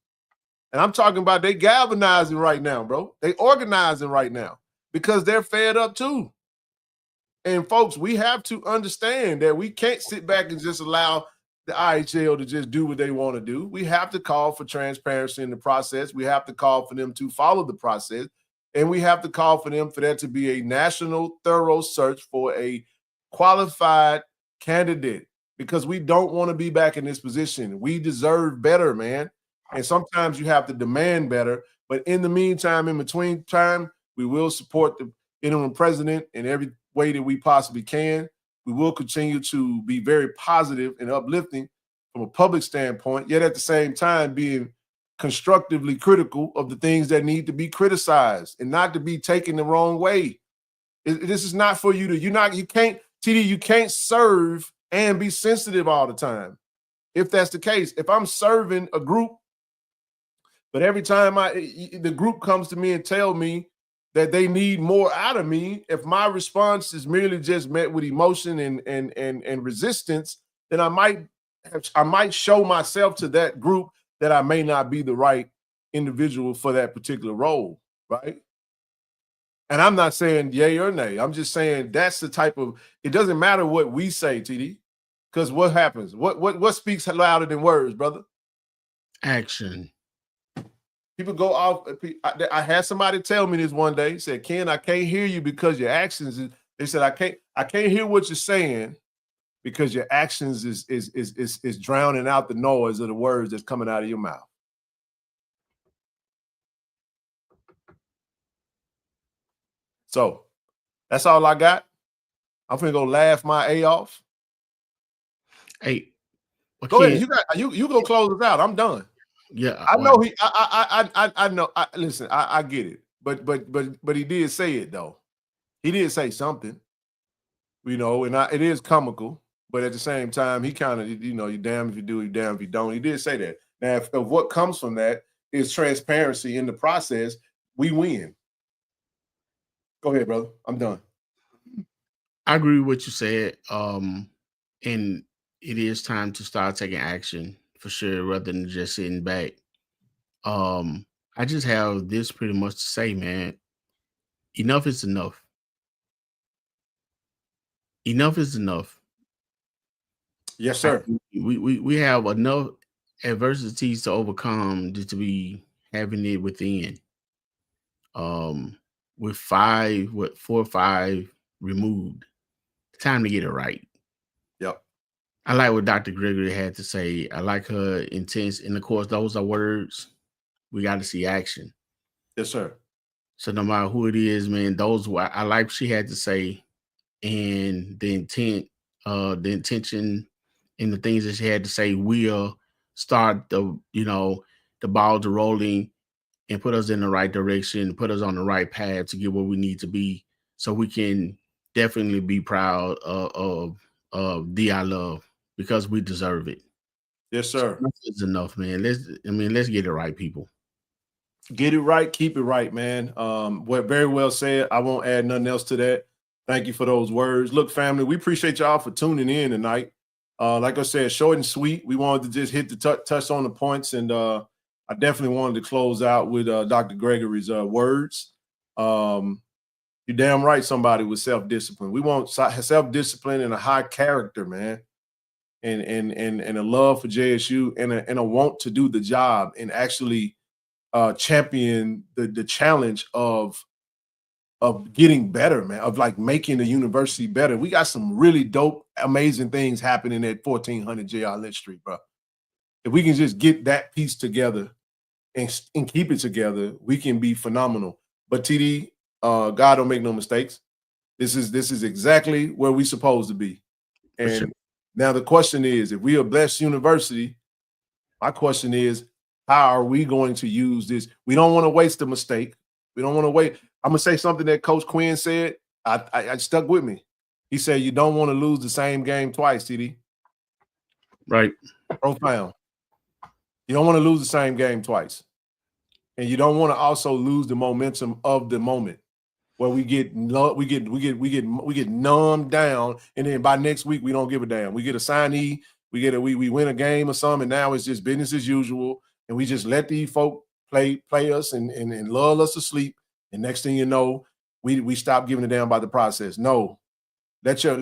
And I'm talking about they galvanizing right now, bro. They organizing right now because they're fed up too. And folks, we have to understand that we can't sit back and just allow the IHL to just do what they want to do. We have to call for transparency in the process. We have to call for them to follow the process. And we have to call for them for there to be a national thorough search for a qualified candidate because we don't want to be back in this position. We deserve better, man. And sometimes you have to demand better. But in the meantime, in between time, we will support the interim president in every way that we possibly can. We will continue to be very positive and uplifting from a public standpoint, yet at the same time being constructively critical of the things that need to be criticized and not to be taken the wrong way. This is not for you to, you can't, TD, you can't serve and be sensitive all the time. If that's the case, if I'm serving a group, but every time the group comes to me and tell me that they need more out of me, if my response is merely just met with emotion and resistance, then I might show myself to that group that I may not be the right individual for that particular role, right? And I'm not saying yay or nay. I'm just saying that's the type of, it doesn't matter what we say, TD, because what happens? What speaks louder than words, brother? Action. People go off. I had somebody tell me this one day. He said, Ken, I can't hear you because your actions they said, I can't hear what you're saying because your actions is drowning out the noise of the words that's coming out of your mouth. So that's all I got. I'm finna go laugh my A off. Hey, go ahead. You go close us out. I'm done. Yeah, I know I know. Listen, I get it, but he did say it though. He did say something, you know, and it is comical, but at the same time, he kind of, you know, you damn if you do, you damn if you don't. He did say that. Now, if what comes from that is transparency in the process, we win. Go ahead, brother. I'm done. I agree with what you said. And it is time to start taking action for sure, rather than just sitting back. I just have this pretty much to say, man. Enough is enough. Enough is enough. Yes, sir. We have enough adversities to overcome to be having it within. With 4 or 5 removed, time to get it right. Yep. I like what Dr. Gregory had to say. I like her intense, and of course, those are words. We got to see action. Yes, sir. So no matter who it is, man, I like what she had to say, and the intention, and the things that she had to say will start the ball to rolling and put us in the right direction, put us on the right path to get where we need to be, so we can definitely be proud of DI Love, because we deserve it. Yes, sir. So that's enough, man. Let's get it right, people. Get it right, keep it right, man. What very well said. I won't add nothing else to that. Thank you for those words. Look, family, we appreciate y'all for tuning in tonight. Like I said, short and sweet. We wanted to just hit the touch on the points, and I definitely wanted to close out with Dr. Gregory's words. You're damn right, somebody with self-discipline. We want self-discipline and a high character, man, and a love for JSU and a want to do the job and actually champion the challenge of getting better, man, of like making the university better. We got some really dope, amazing things happening at 1400 J.R. Lynch Street, bro. If we can just get that piece together and keep it together, we can be phenomenal. But TD, God don't make no mistakes. This is exactly where we supposed to be. And sure. Now the question is, if we are blessed university, my question is, how are we going to use this? We don't want to waste a mistake. We don't want to wait. I'm gonna say something that Coach Quinn said. I stuck with me. He said, you don't want to lose the same game twice, TD. Right. Profound. You don't want to lose the same game twice. And you don't want to also lose the momentum of the moment where we get numbed down, and then by next week we don't give a damn. We get a signee, we win a game or something, and now it's just business as usual, and we just let these folk play us and lull us to sleep. And next thing you know, we stop giving a damn about the process. No, let your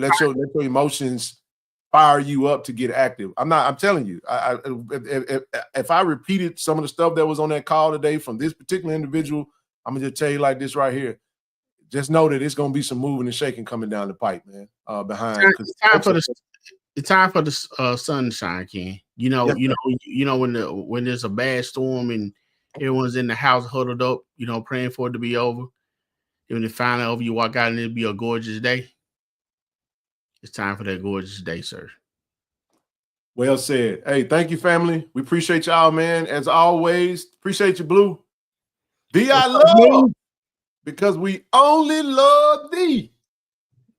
emotions fire you up to get active. I'm telling you, if I repeated some of the stuff that was on that call today from this particular individual, I'm gonna just tell you like this right here. Just know that it's gonna be some moving and shaking coming down the pipe, man. Behind. It's time for the sunshine, Ken. You know when there's a bad storm and everyone's in the house huddled up, praying for it to be over. And when it's finally over, you walk out and it'll be a gorgeous day. It's time for that gorgeous day, sir. Well said. Hey, thank you, family. We appreciate y'all, man. As always, appreciate you, Blue. I love, because we only love thee.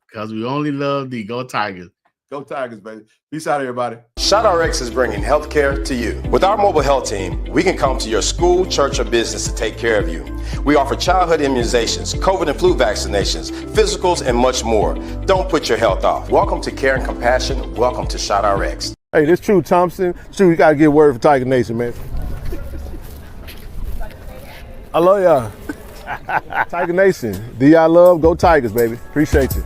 Because we only love thee. Go Tigers. Go Tigers, baby. Peace out, everybody. ShotRx is bringing healthcare to you. With our mobile health team, we can come to your school, church, or business to take care of you. We offer childhood immunizations, COVID and flu vaccinations, physicals, and much more. Don't put your health off. Welcome to Care and Compassion. Welcome to ShotRx. Hey, this True Thompson. True, you got to get word for Tiger Nation, man. I love y'all. Tiger Nation. DI love, go Tigers, baby. Appreciate you.